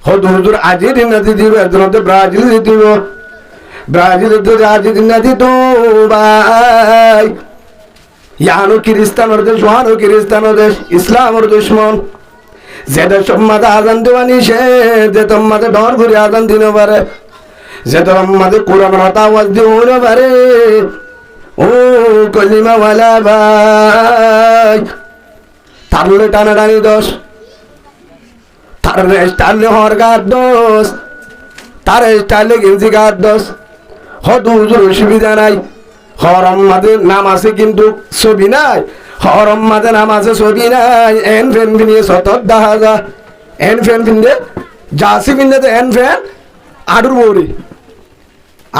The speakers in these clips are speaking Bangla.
হুজুর আর্জেন্টিনা দিব, একজনতে ব্রাজিল দিব, ব্রাজিলের আর্জেন্টিনা দিত ভাই। ইয়ানো খ্রিস্টানোর দেশ, ওয়ানো খ্রিস্টানোর দেশ, ইসলামের দুশ্মন। যেটা সম্মাদে আজান দেওয়া নিষেধ, যে তোমাদের ডর করে আজান দিতে পারে, যে তোমাদের কোরআনের আওয়াজ দিতে পারে। ও কলিমাওয়ালা ভাই, তারলে টানাটানি দোষ, তার স্টাইলে হর গার দোষ, তার স্টাইলে গেঞ্জি গার দোষ। হুজুর অসুবিধা নাই, হরম মাঝে নাম আছে কিন্তু ছবি নাই, হরম মাঝে নাম আছে ছবি নাই। এন ফ্যান ফিনিয়ে সতত দেখা যা, এন ফ্যান ফিনলে জাসি ফিনলে তো এন ফ্যান আডুর ওরে,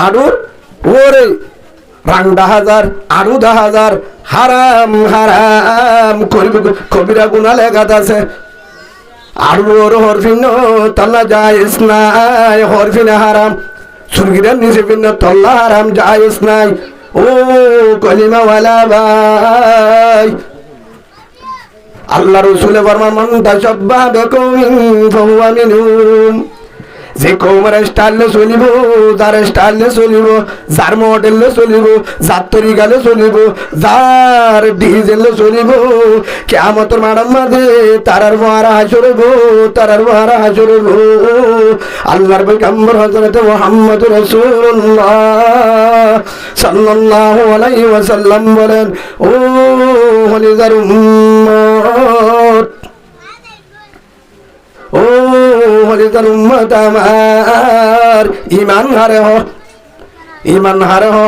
আডুর ওরে রাং 10,000 আরু 10,000 হারাম হারাম কবিরা গুনা লেখাত আছে। আরু ওর হরফিন তল্লা জায়েজ নাই, হরফিনে হারাম, সুরগিরার নিচে ভিন্ন তল্লা হারাম জায়েজ নাই। ও কলিমাওয়ালা ভাই, আল্লাহ রসুলে ফরমান মান তাশাব্বাহা বিকওমিন ফাহুয়া মিনহুম। যে কৌমের স্টাইলে চলিব, যার স্টাইলে চলিব, যার মডেলে চলিব, যার তরিকালে চলিব, যার ডিজাইনে চলিব, কিয়ামতের মাঠের মাঝে তারার বহারা হাসরব, তারার বহারা হাসরব। আল্লাহর পয়গম্বর হযরত মুহাম্মদ রাসূলুল্লাহ সাল্লাল্লাহু আলাইহি ওয়াসাল্লাম বলেন, ও হলিদার উম্মত, ও হলিদার উম্মত আমার, ঈমান হারে হ, ঈমান হারে হ।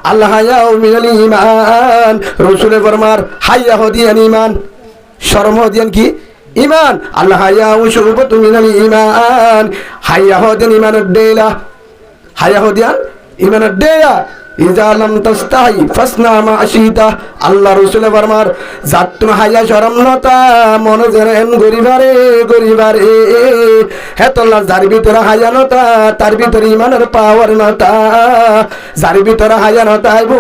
আল্লাহ হায়াউ মিনাল ঈমান, রাসূলে ফরমার হায়া হদিয়ান ঈমান, শরম হদিয়ান কি ঈমান। আল্লাহ হায়াউ শুরুবাতু মিনাল ঈমান, হায়া হদিয়ান ঈমানের দেলা, হায়া হদিয়ান ঈমানের দেলা। ইজা লাম তাস্তাহি ফাসনা মা আশিতা, আল্লাহ রাসূলে ফরমার জাত তুমি হায়া শরম নতা মনে জেন গরিবারে গরিবারে। হেতল্লা যার ভিতরে হায়া নতা, তার ভিতরে ঈমানের পাওয়ার নতা। যার ভিতরে হায়া নতা আইব,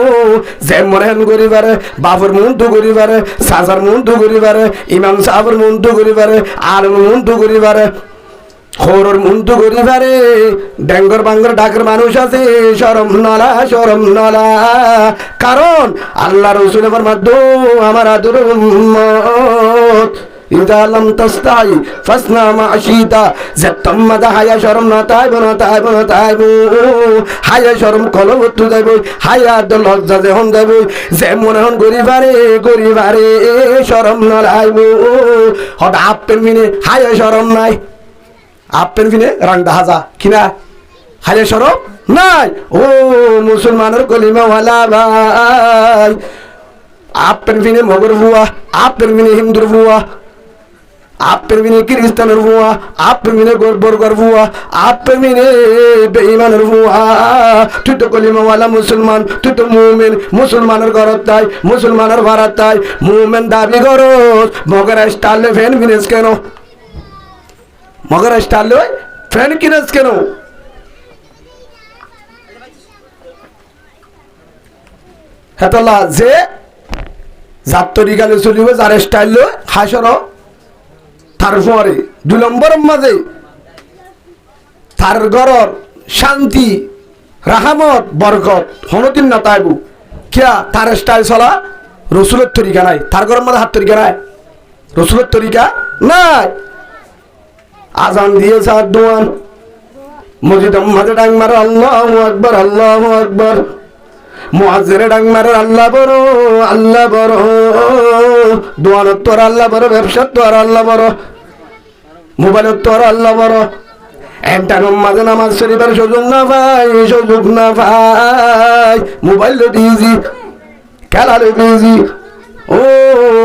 যে মনে গরিবারে, বাপর মন তো গরিবারে, সাজার মন তো গরিবারে, ইমাম সাহেবের মন তো গরিবারে, আর মন তো গরিবারে, খোরর মুন্টু গরিবারে। ড্যাঙ্গর বাঙ্গর ডাকের মানুষ আছে শরম নলা, শরম নলা। কারণ আল্লাহ রসুলের মাধ্যম আমার আদর উম্মত, ইদা লাম তাস্তাহি ফাসনা মা আশিতা, যে তোমাদা হায়া শরম না তাইব না তাইব না তাইব, হায়া শরম কলবত্তু যাইব, হায়া লজ্জা যেহন যাইব, যে মনে হন গরিবারে গরিবারে শরম নলাইব। হঠাৎ আপের মিনে হায়া শরম নাই, আপের ফিনে রাং 10,000 কিনা হায়া শরম নাই। ও মুসলমানের কলিমাওয়ালা ভাই, আপের ফিনে মগর ভুয়া, আপের ফিনে হিন্দুর ভুয়া, আপের ফিনে খ্রিস্টানের ভুয়া, আপের ফিনে বর্গর ভুয়া, আপের ফিনে বেঈমানের ভুয়া। তুই তো কলিমাওয়ালা মুসলমান, তুই তো মুমিন, মুসলমানের ঘরত তাই, মুসলমানের ভাড়াত তাই, মুমিন দাবি করস, মগর স্টাইলে ফ্যান ফিনেস কেন, মগর স্টাইলে ফ্যান কিনেস কেন? হেতলা যে যার তরিকালে চলিব, যার স্টাইল হাসর, তারপরে 2 নম্বরের মাঝে তার ঘরর শান্তি রাহমত বরকত হনতিন না তাইবু। কিয়া তার স্টাইল চলা রসুলের তরিকা নাই, তার ঘরের মধ্যে হাত তরিকা নাই, রসুলের তরিকা নাই। আজান দিয়েছে আর দোয়ান, মসজিদের মাঝে ডাং মারে আল্লাহু আকবার, আল্লাহু আকবার, মুয়াজ্জিনে ডাং মারে আল্লাহ বড়, আল্লাহ বড়, দোয়ানত তোর আল্লাহ বড়, ব্যবসার তোর আল্লাহ বড়, মোবাইলত তোর আল্লাহ বড়। একটা মাঝে নামাজ শরীফের সুযোগ না ভাই, সুযোগ না ভাই, মোবাইল বিজি, খেলালে বিজি। ও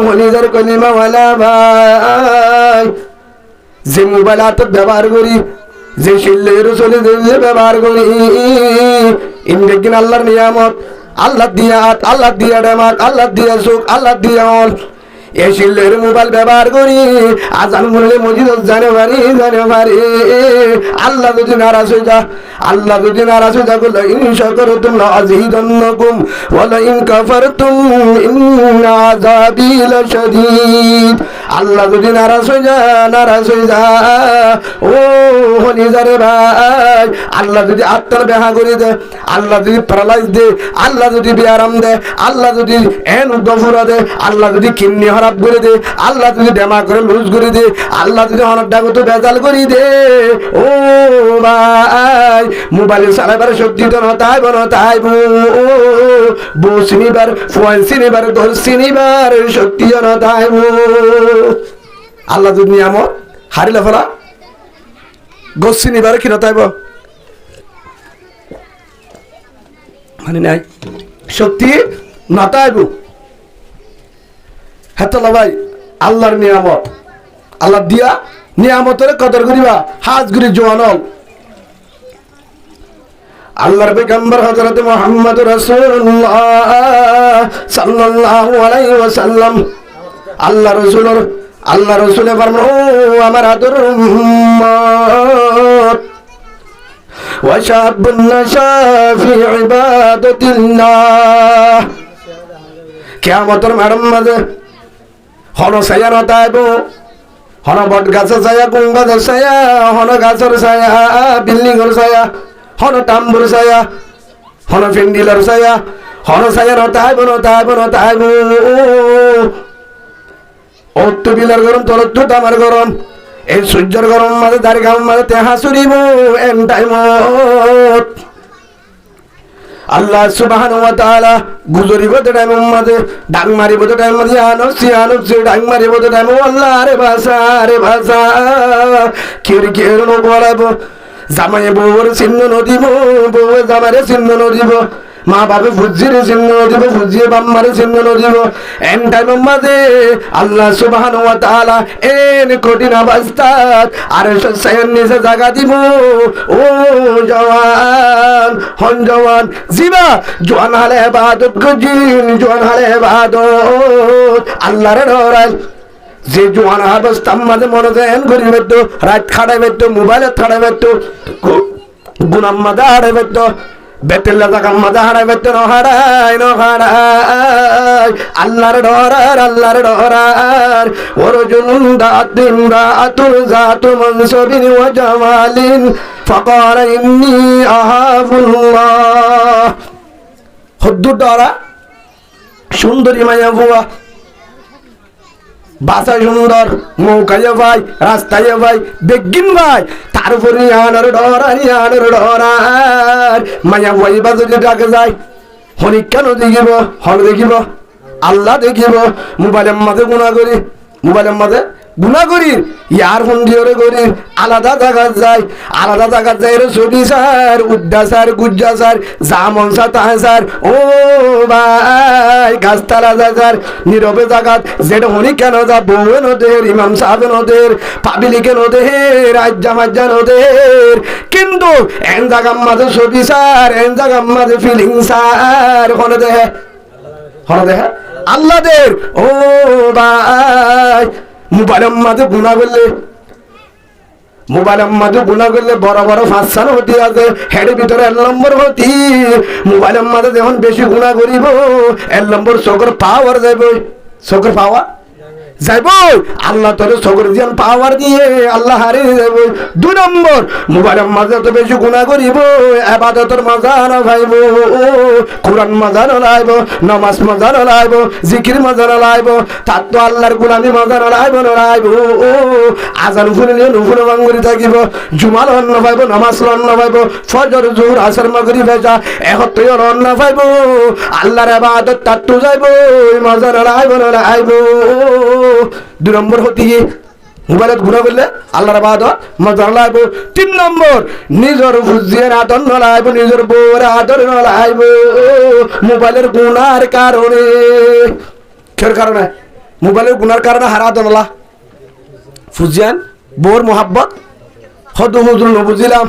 হলিদার কলিমাওয়ালা ভাই, যে মোবাইল হাতত ব্যবহার করি, যে শিল্লের চলে যে ব্যবহার করি, ইন্দ্রিন আল্লাহর নিয়ামত, আল্লাহ দিয়া হাত, আল্লাহ দিয়া ডেমাক, আল্লাহ দিয়া চোখ, আল্লাহ দিয়া অল, এ শিল্লের মোবাইল ব্যবহার করি, আজান বললে মসজিদ জানে পারি, জানে পারি। আল্লাহ যদি নারাজ হয়ে যা, আল্লাহ যদি নারাজ হয়ে থাকো লা ইন শাকারতুম লা আযীদান্নাকুম ওয়া লা ইন কাফারতুম ইন্না আযাবী লাশাদীদ। আল্লাহ যদি নারাজ হয়ে যায় ও হলিজারে ভাই, আল্লাহ যদি আত্মার বেহা করে দেয়, আল্লাহ যদি প্যারালাইজ দে, আল্লাহ যদি বেআরাম দেয়, আল্লাহ যদি এন দফরা দে, আল্লাহ যদি কিডনি খারাপ করে দে, আল্লাহ যদি ডেমা করে লুজ করে দে, আল্লাহ যদি অনেক ডাকতো বেজাল করে দে, ও ভাই মোবাইল চালাবার শক্তি তো নতাইব নতাইব, বউ চিনিবার ফোন চিনিবার দল চিনিবার শক্তি নতাইব। আল্লাহ যদি নিয়ামত হারিলে ফেলা গোস চিনিবার কি নতাইব মানে নাই শক্তি নতাইব। হেতলা ভাই আল্লাহর নিয়ামত, আল্লাহ দিয়া নিয়ামতের কদর করিবা, হাজ গুরি জোয়ানল। আল্লাহর পয়গম্বর হযরত মুহাম্মদ রাসূলুল্লাহ সাল্লাল্লাহু আলাইহি ওয়াসাল্লাম আল্লাহ রাসূলে ফরমান, ও আমার আদর উম্মত ওয়া শাবুন নাশা ফি ইবাদাতিল্লাহ, কিয়ামতের মাঠে হন ছায়া নতাইব, হন বট গাছের ছায়া, কোন গাছের ছায়া, হন গাছের ছায়া, বিল্ডিংয়ের ছায়া, হন টাম্বুর ছায়া, হন ফিন্ডিলের ছায়া, হন ছায়া নতাইব নতাইব নতাইব। অত্তু বিলের গরম তলত্তু তামার গরম, এই সূর্যের গরম মাঝে দাড়ি গাম মাঝে তেহা চুরিব এন টাইমত। আল্লাহ সুবহানাহু ওয়া তাআলা গুজরিব তো টাইম মাঝে, ডাং মারিব তো টাইম মাঝে, আনসি ডাং মারিব তো টাইম, আল্লাহ রে ভাষা কের কের লোক বলাব, জামাই বউর চিহ্ন নদিব, বউ জামারে চিহ্ন নদিব, মা বাবা ফুজির চিহ্ন দিব, ফুজিয়ে বাম্মারে চিহ্ন দিব। এন টাইম মাঝে আল্লাহ সুবহানাহু ওয়া তাআলা এন কঠিন অবস্থাত আর সায়ন নিচে জায়গা দিব, ও জওয়ান হন জওয়ান জিবা জওয়ান হালে ইবাদত গজিন, জওয়ান হালে ইবাদত আল্লাহর ডরাই। যে জওয়ান অবস্থা মাঝে মনে দেন করিবে তো, রাত খাড়াইবে তো, মোবাইলে খাড়াইবে তো, গুনাম মাঝে হারাইবে তো, বেতেল্লা জাগাম মাঝে হারাইবে তো, নহারাই আল্লাহর ডরার ওরজুন দাতিন রাতুল জাতু মনসবিন ওয়া জামালিন ফাকার ইন্নী আহাবুল্লাহ। হদ্দু ডরা সুন্দরী মায়া বুয়া, বাসা সুন্দর, মৌকায় ভাই, রাস্তায় ভাই, বেগিন ভাই, তারপরে আনার ডরার মায়া ভাই বাজে ডাকে যায়, হনি কেন দেখিব, হল দেখিব, আল্লাহ দেখিব। মোবাইলের মাঝে গুণা করি, মোবাইলের মাঝে গুণা করি, ইয়ার ফোন দিয়ে করি, আলাদা জায়গা যায়, আলাদা জায়গা যায় রে ছবি স্যার, উদ্দা স্যার, গুজ্জা স্যার, যা মন স্যার তাহে স্যার, ও ভাই গাছতলা যায় স্যার, নীরবে জাগাত যেটা হনি কেন যা, বউ নদের, ইমাম সাহেব নদের, পাবলিকে নদের, আজ্জা মাজ্জা নদের, কিন্তু এন জায়গার মাঝে ছবি স্যার, এন জায়গার মাঝে ফিলিং স্যার, হনে দেহে আল্লাহদের। ও ভাই মোবাইলের মাঝে গুণা করলে বড় বড় ফাঁসান হতি আছে, হেডের ভিতরে 1 নম্বর হতি। মোবাইলের মাঝে যখন বেশি গুণা করিব 1 নম্বর চোখের পাওয়ার যাইব, চোখের পাওয়ার যাইব, আল্লাহ তোর চোখের যেন পাওয়ার দিয়ে আল্লাহ হারিয়ে যাইব। 2 নম্বর মোবাইলের মাঝে তো বেশি গুণা করিব, ইবাদতের মজা না পাইব, কোরআন মজা না লাইব, নামাজ মজা না লাইব, জিকির মজা না লাইব, তার তো আল্লাহর গোলামি মজা না লাইব না লাইব। আজান শুনিলে নুফুলে বাঙ্গুরি থাকিব, জুমার অন্ন পাইব, নামাজ অন্ন পাইব, ফজর জোহর আসর মাগরিব এশা একত্রে অন্ন পাইব, আল্লাহর ইবাদত তার তো যাইব, মজা না লাইব না লাইব। 2 নম্বর হতি মোবাইলত গুণা করলে আল্লাহর ইবাদত মজা লাইব। 3 নম্বর নিজের ফুজিয়ের আদর না লাইব, নিজের বউয়ের আদর না লাইব, মোবাইলের গুণার কারণে। কের কারণে? মোবাইলের গুণার কারণে হারা দনলা ফুজিয়ান বউর মোহাব্বত হদ হুজুর নবুঝিলাম,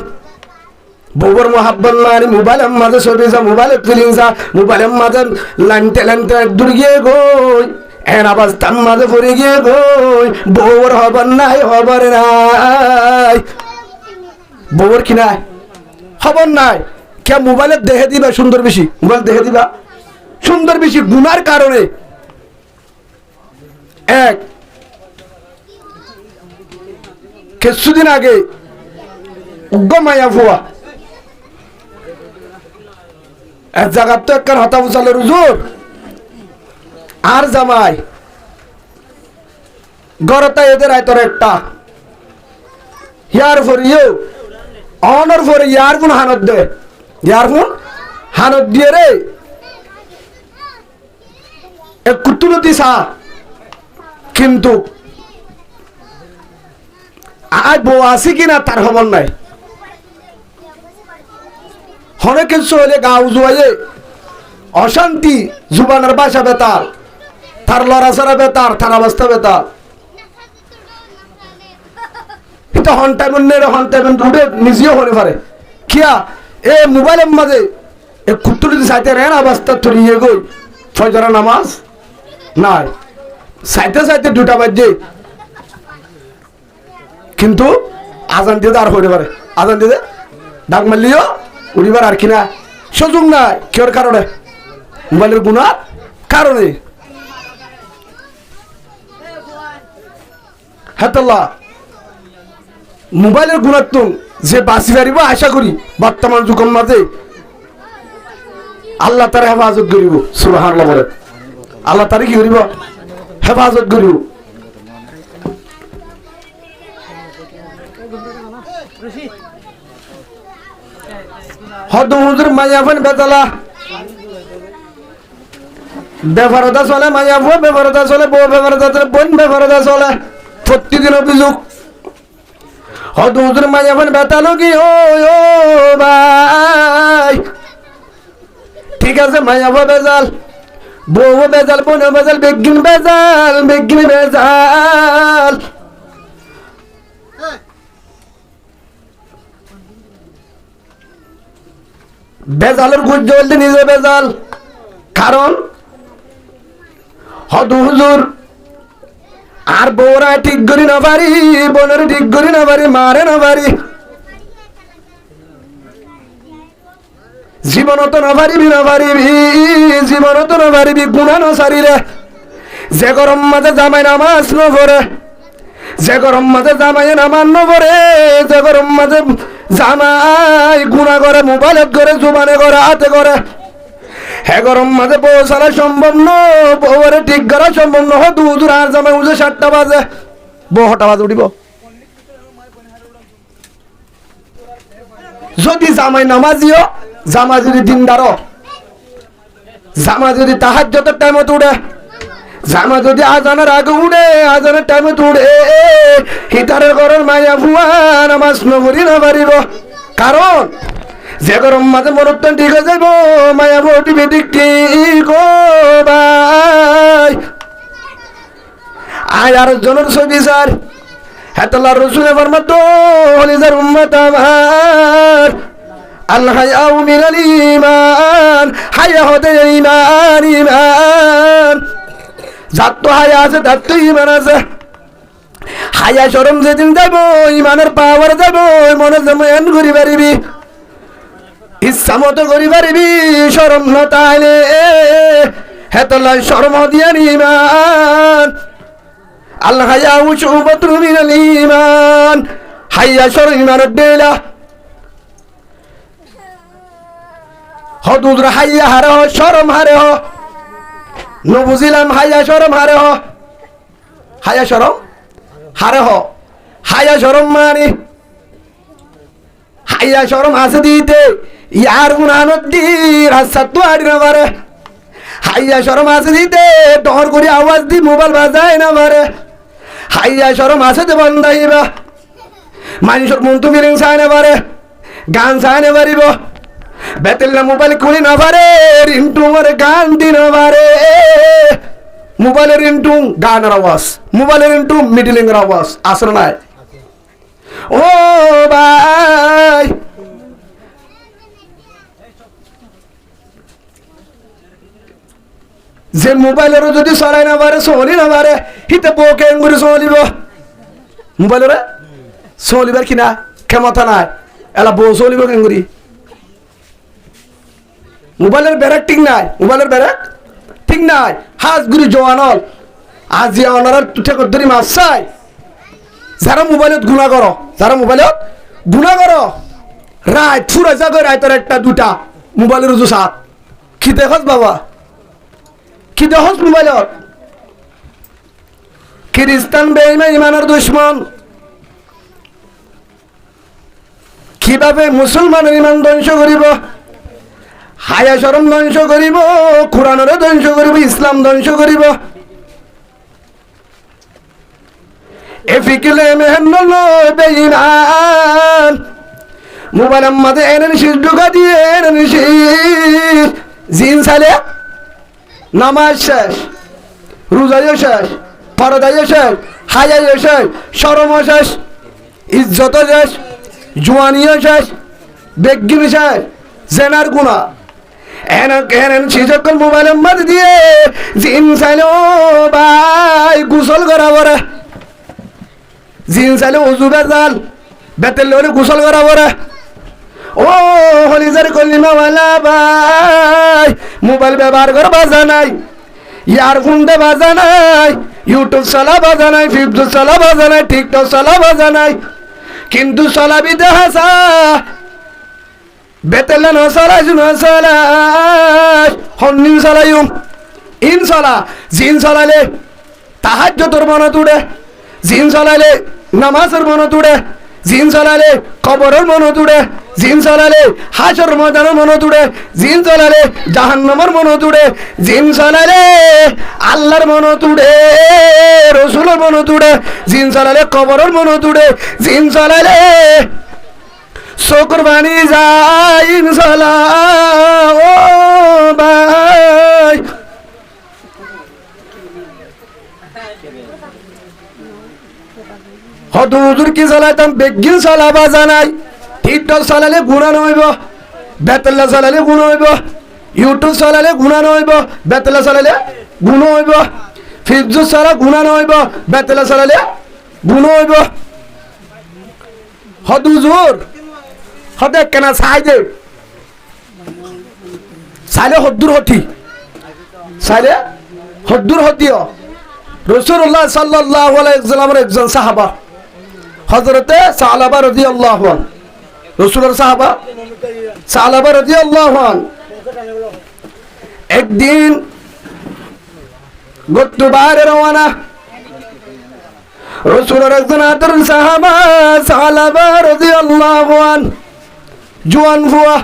বউর মোহাব্বত মানে মোবাইলের মাঝে ছবি যা, মোবাইলের ফিলিংসা, মোবাইলের মাঝে লাইনতে দূর গিয়ে গই এন অবস্থার মাঝে পড়ে গিয়ে গই, বউর হবার নাই, বউর কি নাই খবর নাই কে মোবাইলে দেখে দিবা সুন্দর বেশি, মোবাইল দেখে দিবা সুন্দর বেশি গুনার কারণে। এক কিছুদিন আগে মায়া ফুয়া এক জায়গার তো একখান হতা বুঝালে রুজুর আর জামাই গড়তা এদের আয়তর একটা ইয়ার ফরিও অনর ফরে ইয়ার ফোন হানত দে, ইয়ার ফোন হানত দিয়ে রে এক কুতুলতি সা কিন্তু আর বউ আছে কিনা তার খবর নাই। অনেক কিছু হলে গাও জুয়াইয়ে অশান্তি, জুবানের বাসা বেতার, তার লড়াচড়া বেতার, তার অবস্থা বেতার। এটা হন টাইম নিজেও হতে পারে কিয়া এ মোবাইলের মাঝে এ কুতুরি সাইতে রেন অবস্থা তরিয়ে গই ফজর নামাজ নাই সাইতে সাইতে 2টা বাজে কিন্তু আজান দিয়ে আর হতে পারে, আজান দিয়ে ডাক মারলিও উড়িবার আর কিনা সুযোগ নাই। কেউর কারণে? মোবাইলের গুণার কারণে। হেতল্লা মোবাইলের গুণাত্ম যে বাঁচি পারিব আশা করি বর্তমান যুগের মাঝে আল্লাহ তার হেফাজত করিব। সুবহানাল্লাহ বলে আল্লাহ তারে কি করিব? হেফাজত করিব। হদম হুজুর মাইয়াফান বেতালা বেফারদা চলে, মাইয়াফ বেফারদা চলে, বউ বেফারদা চলে, বোন বেফারদা চলে, প্রতিদিন অভিযোগ। হদম হুজুর মাইয়াফান বেতালো কি ও ভাই ঠিক আছে, মাইয়াফ বেজাল, বউ বেজাল, বোন বেজাল, বেগিন বেজাল, বেগিন বেজাল। বেজালের গুজ জ্বলতে নিজে বেজাল, কারণ হদু হুজুর আর বউরা ঠিক করি না পারি, বোনের ঠিক করি না পারি, মারে না পারি, জীবনত না পারিবি, না পারিবি, জীবনত না পারিবি গুণা ন সারিলে। যে গরম মাঝে জামাই নামাজ ন পড়ে, যে গরম মাঝে জামাই নামান ন পড়ে, যে গরম মাঝে জামাই গুণা করে, মোবাইলত করে, জুবানে করে, হাতে করে, হে গরম মাঝে বউ চালা সম্ভব ন, বউরে ঠিক করা সম্ভব ন। হদু হুজুর আর জামাই উঠে 7টা বাজে, বউ 6টা বাজে উঠিব। যদি জামাই নামাজিও, জামা যদি দিনদার, জামা যদি তাহাজ্জুদের টাইমে উঠে, জামা যদি আজানের আগে উঠে, আজানের টাইমে উঠে, হিতারের ঘরের মাইয়া ফুয়া নামাজ নগরি না পারিব। কারণ যে গরম মাঝে মরত্ব ঠিক হয়ে যাইব, মায়া বউটি বেটিক ঠিক ভাই আয় আর জনের ছবি স্যার হেতলা রসুল ফরমাত হলিজার উম্মত আমার আল্লাহ হায়াউ মিনাল ঈমান, হায়া হতে ঈমান, ঈমান যার তো হায়া আছে তার তো ঈমান আছে। হায়া শরম যেদিন যাব, ঈমানের পাওয়ার যাব, মনে যেমন করি পারিবি, ইচ্ছা মতো করি পারিবি, শরম না তাইলে হেতলা শরম দিয়ার ঈমান। আল্লাহ হায়াউ শুবাতুন মিনাল ঈমান, হায়া শরম ঈমানের ডেলা। হদুদরা হাইয়া হারে হ, শরম হারে হ, ন বুঝিলাম হাইয়া শরম হারে হ, হাইয়া শরম হারে হ। হাইয়া শরম মানে হাইয়া শরম আছে দিতে ইয়ার গুনানত দি রাস্তা তো আড়ি না পারে, হাইয়া শরম আছে দিতে ডর করে আওয়াজ দি মোবাইল বাজায় না পারে, হাইয়া শরম আছে দে বন্ধাইবা মানুষের মন তো ফিলিং চাই না পারে, গান চাই না পারিব, বেতেল্লা মোবাইল খুলি না পারে, রিন্টু মারে গান দি না পারে, মোবাইলের রিন্টু গানের আওয়াজ, মোবাইলের রিন্টু মিডিলিং এর আওয়াজ আসর নাই। ও ভাই যে মোবাইলেরও যদি চলাই না পারে, চলি না পারে, হিতে বউকে এঙ্গুরি চলিব, মোবাইলের চলিবার কিনা ক্ষমতা নাই, এলা বউ চলিব কেঙ্গুরি, মোবাইলের ব্যারাক ঠিক নাই, মোবাইলের ব্যারাক ঠিক নাই। হাজগুড়ি জওয়ানল আজিয়া অনার তুঠে কদ্দরি মাছ চাই। যারা মোবাইলত গুণা করো, যারা মোবাইলত গুণা করো, রায় ফুরা যাবে রায়তের একটা দুটা মোবাইলের উজু সাত কি দেখস বাবা, কি দেখস মোবাইলত। খ্রিস্টান বেঈমান ইমানের দুশ্মন কিভাবে মুসলমানের ইমান ধ্বংস করিব, হায়া শরম ধ্বংস করিব, কোরআনের ধ্বংস করিব, ইসলাম ধ্বংস করিব। এফিকলে মেহন্ন বেঈমান মোবাইলের মাঝে এনেন শীষ ঢুকা দিয়ে এনেন শীষ জিন সালে নামাজ শেষ, রোজাইও শেষ, পরদাইও শেষ, হায়াইও শেষ, শরমও শেষ, ইজ্জতও শেষ, জোয়ানিও শেষ, বেগিনি শেষ, জেনার গুণা এনেন শিশকল মোবাইলের মাঝে দিয়ে জিন চাইলে ও ভাই গোসল করা পরে, জিন চাইলে উজু বেজাল বেতেল হলে গোসল করা পরে। ও হলিজার কলিমাওয়ালা ভাই মোবাইল ব্যবহার করে বাজা নাই, ইয়ারফোন দে বাজা নাই, ইউটিউব চালা বাজা নাই, ফেসবুক চালা বাজা নাই, টিকটক চালা বাজা নাই, কিন্তু চলাবি দেখাসা বেতেল নচলাই নচলাই হন্নিন চলাইম ইন চলা। জিন চলালে তাহাজ্জুদের মনত উড়ে, জিন চলালে নামাজের মনত উড়ে, জিন চলালে কবরের মনত উড়ে, জিন চলালে হাসর ময়দানের মনত উড়ে, জিন চলালে জাহান্নামের মনত উড়ে, জিন চলালে আল্লাহর মনত উড়ে, রসুলের মনত উড়ে, জিন চলালে কবরের মনত উড়ে, জিন চলালে চকুর বাণী যায় ইনশাল্লাহ। ও ভাই হত হুজুর কি চালাইতাম বেগিন চালাবা জানাই, টিকটক চালালে গুণা নইব, বেতলা চালালে গুণ হইব, ইউটিউব চালালে গুণা নইব, বেতলা চালালে গুণ হইব, ফেসবুক চালা গুণা নইব, বেতলা চালালে গুণ হইব। হত হুজুর হতে কেনা চাই দে চাইলে হদ্দুর হতি, চাইলে হদ্দুর হতিও। রাসূলুল্লাহ সাল্লাল্লাহু আলাইহি ওয়াসাল্লামের একজন সাহাবা হযরতে সালাবা রাদিয়াল্লাহু আনহু, রাসূলের সাহাবা সালাবা রাদিয়াল্লাহু আনহু একদিন গতবারে রওনা, রাসূলের একজন আদর সাহাবা সালাবা রাদিয়াল্লাহু আনহু জোয়ান ফুয়া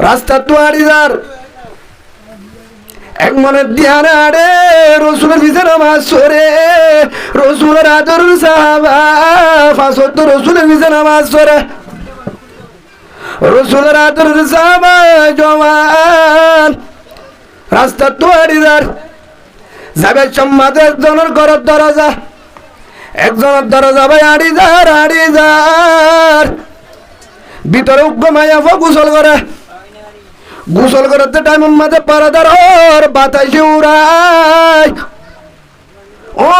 রাস্তা তোয়ারিদার এক মনের ধ্যানে আরে রসুলের পিছে নামাজ পড়ে, রসুলের আদর সাহাবা ফাঁসত রসুলের পিছে নামাজ পড়ে, রসুলের আদর সাহাবা জওয়ান রাস্তা তোয়ারিদার যাবে সম্মাদে একজনের ঘরের দরজা, একজনের দরজা ভাই আড়িদার ভিতরে উগ্গমাইয়া গোসল করে, গোসল করতে টাইমের মাঝে পারাদার ওর বাতাসে উড়ায়। ও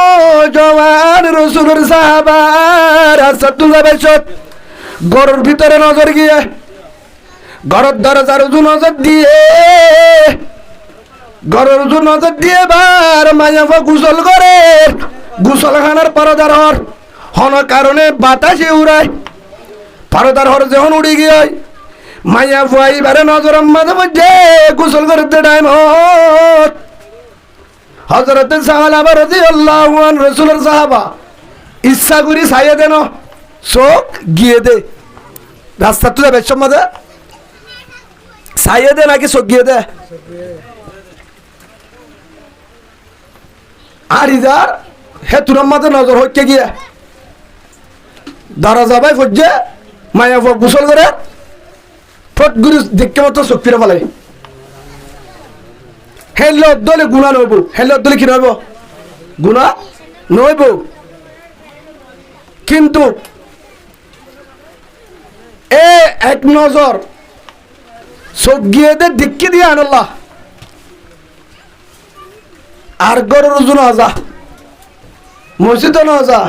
জওয়ান রসুলের সাহাবা রাস্তা তুলে বেশত ঘরের ভিতরে নজর গিয়ে ঘরের দরজার উজু নজর দিয়ে, ঘরের উজু নজর দিয়ে বার মাইয়াফা গোসল করে, গোসলখানার পারদার হর হন কারণে বাতাসে উড়ায়, পারদার হর যখন উড়ে গিয়ে মাইয়া ফুয়াই বারে নজর মাঝে মধ্যে গোসল করতে টাইম হযরত সাহাবা রাদিয়াল্লাহু আনহু রাসূলের সাহাবা ইচ্ছা করি ছাইয়ে দেন চোখ গিয়ে দে, রাস্তা তুলে বেশ মাঝে ছাইয়ে দে নাকি চোখ গিয়ে দে। আর ইজার হে তুরাম মাঝে নজর হচ্ছে গিয়ে দরজা ভাই খুঁজছে মাইয়া ফুয়া গোসল করে ফট গুরু দেখতে মতো চোখ ফিরে ফেলে। হেলে দলে গুণা নইব, হেলে দলে কি নইব গুণা নইব, কিন্তু এ এক নজর চোখ গিয়ে দে দিক্কি দিয়ে আনল্লাহ আর গরুর উজু না যা, মসজিদও না যা,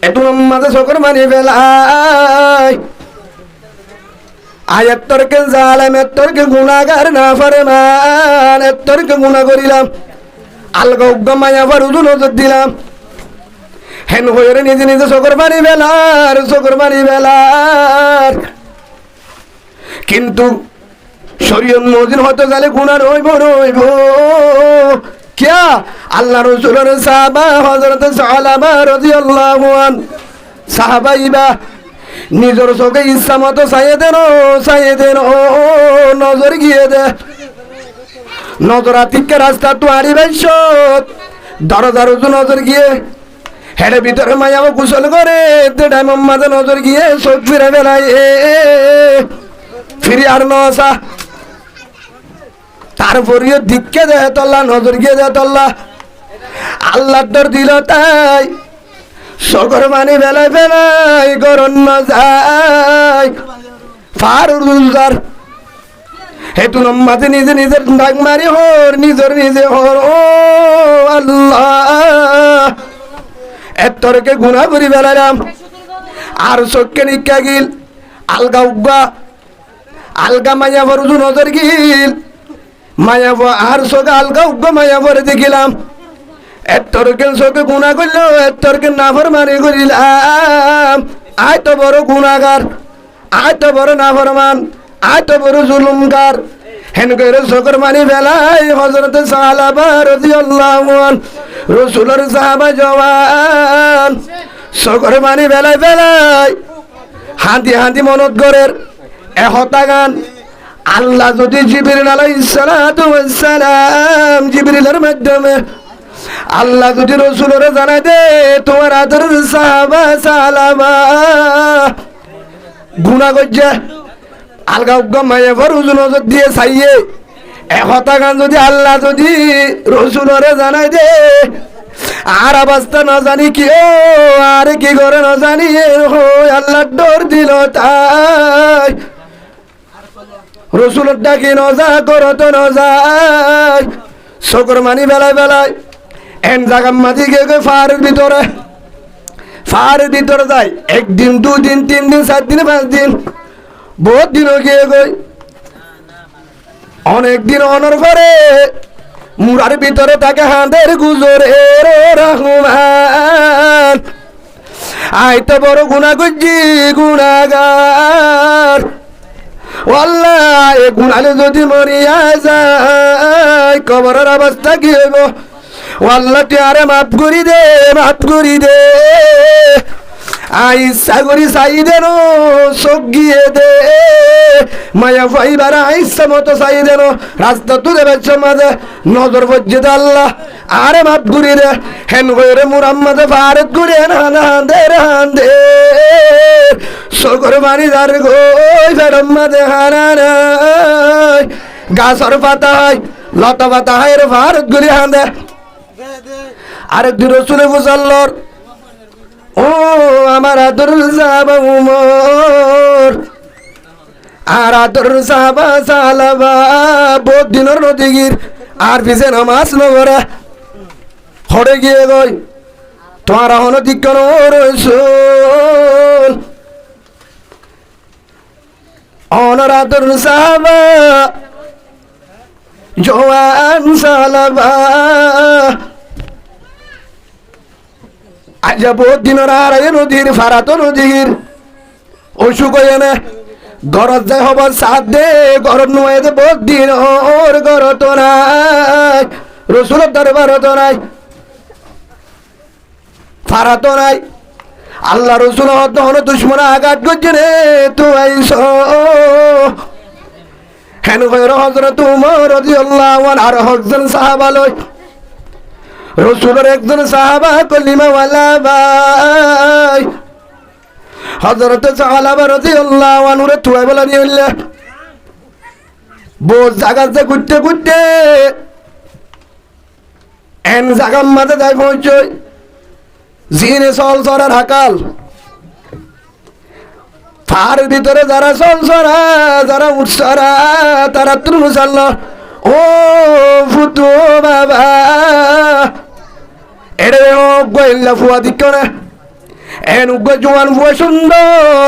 একটু মাঝে চোখের মানি ফেলাই আয়াত তরকে জালেম তরকে গুনাহগার না ফরমান তরকে গুনাহ করিলাম আলগা উগ্গা মায়া ফারুজু নজর দিলাম হেন হইরে নিজে নিজে চোখের পানি বেলার কিন্তু শরীয়ত মজিন হতে গেলে গুনাহ রইব কিয়া আল্লাহ রাসূলের সাহাবা হযরত সালামা রাদিয়াল্লাহু আন সাহাবাইবা নিজের চোখে ইচ্ছা মতো চাইয়ে দেন ও নজর গিয়ে দে নজর আতিকে রাস্তা তো আড়ি বাইশত দরজার উঁচু নজর গিয়ে হেডে ভিতরে মায়াও কুশল করে দেড়াই মাঝে নজর গিয়ে চোখ ফিরে বেলায় ফিরে আর নসা তারপরেও দিককে দেয় তল্লা নজর গিয়ে দেয় তল্লা আল্লাহ দর দিল তাই সকর মানে বেলায় গরম না যায় ফারুজার হেতু নম্মাতে নিজের ডাক মারি নিজে হর ও আল্লাহ এতরকে গুনাহ করি বেলারাম আর চোখকে নিকা গিল আলগা মায়া ফরজু নজর গিল মায়া আর চোখে আলগা উগ্গা মায়া ফরে দেখিলাম এতরকে চোখে গুনাহ করলো এতরকে নাফরমানি করিলাম আয় তো বড় গুনাহগার আয় তো বড় নাফরমান আয় তো বড় জুলুমগার হেন করে চোখের মানি বেলায় হযরত সাহাবা রাদিয়াল্লাহু আন রাসূলের সাহাবা জওয়ান চোখের মানি বেলায় হাঁদি মনত গরের এহতা গান আল্লাহ যদি জিবরিল আলাইহিস সালাতু ওয়াস সালাম জিবরিলের মাধ্যমে আল্লাহ যদি রাসূলের জানাই দে তোমার আদরের সাহাবা সালামা গুনাহ করছে আলগা উগ্গা মায়ে ফরজ নজর দিয়ে চাইয়ে এহতা গান যদি আল্লাহ যদি রাসূলের জানাই দে আর অবস্থা না জানি কি আর কি করে না জানি আল্লাহ ডর দিল তাই রাসূলের ডাকি নজা করত নজায় শুকর মানি বেলায় এন জাগাম মাঝি গিয়ে ফারের ভিতরে যায় একদিন দুদিন 3 দিন 7 দিন 5 দিন বহুত দিনও গিয়ে গই অনেক দিন অনর পরে মুরার ভিতরে তাকে হাঁদের গুজরে রহমান আইতে বড় গুনাহ করছি গুনাহগার ওয়াল্লাহ এ গুনালে যদি মরিয়া যায় কবরের অবস্থা কি হইব ওয়াল্লাহ তুই আরে মাফ করি দে আইসা করি চাই দেন চোখ গিয়ে দে মায়া ভাইবার আইসা মতো চাই দেন রাস্তা তুলে বেছে মাঝে নজর বজ্জে দে আল্লাহ আরে মাফ করি দে হেন করে মুরাম্মাদে ফারেত করে হাঁদে চোখের বাড়ি যার গই ফেরম মাঝে হানায় গাছর পাতা হয় লতা পাতা হয় রে ফারেত করে হাঁদে আরেক দূর শুনে বুঝাল্লর ও আমার আদর সাহাবা উমর আর আদর সাহাবা সালাবা বহুত দিনের নদীগির আর পিছে নামাজ নগরা হরে গিয়ে গই তোমার হন দিকন রসুল অনর আদর সাহাবা জওয়ান সালাবা আজ বহুত দিনের আর নদীর ফারাত নদীর অসুখ হয়ে না গরত যায় হবার সাথ দে গরত নয় দে বহুত দিন ওর গরত নাই রসুলের দরবার তো নাই ফারাত নাই আল্লাহ রসুল হন দুশ্মন আঘাত করছে রে তো আইস হেন হযরত উমর রাদিয়াল্লাহু আনহু আর হকজন সাহাবা লয় রসুলের একজন সাহাবা কলিমাওয়ালা ভাই হযরত সাহাবা রাদিয়াল্লাহু আনহু রে তুই বলা নিয়ে হইলে বহুত জায়গাতে ঘুরতে এন জায়গার মাঝে যাই পৌঁছই জিনে চল চরার হাকাল ফার ভিতরে যারা চল চরা যারা উৎসরা তারা তুর মুসাল্লাহ ও ফুটু বাবা এরে গইল্লা ফুয়া দিক না এন জোয়ান ফুয়া সুন্দর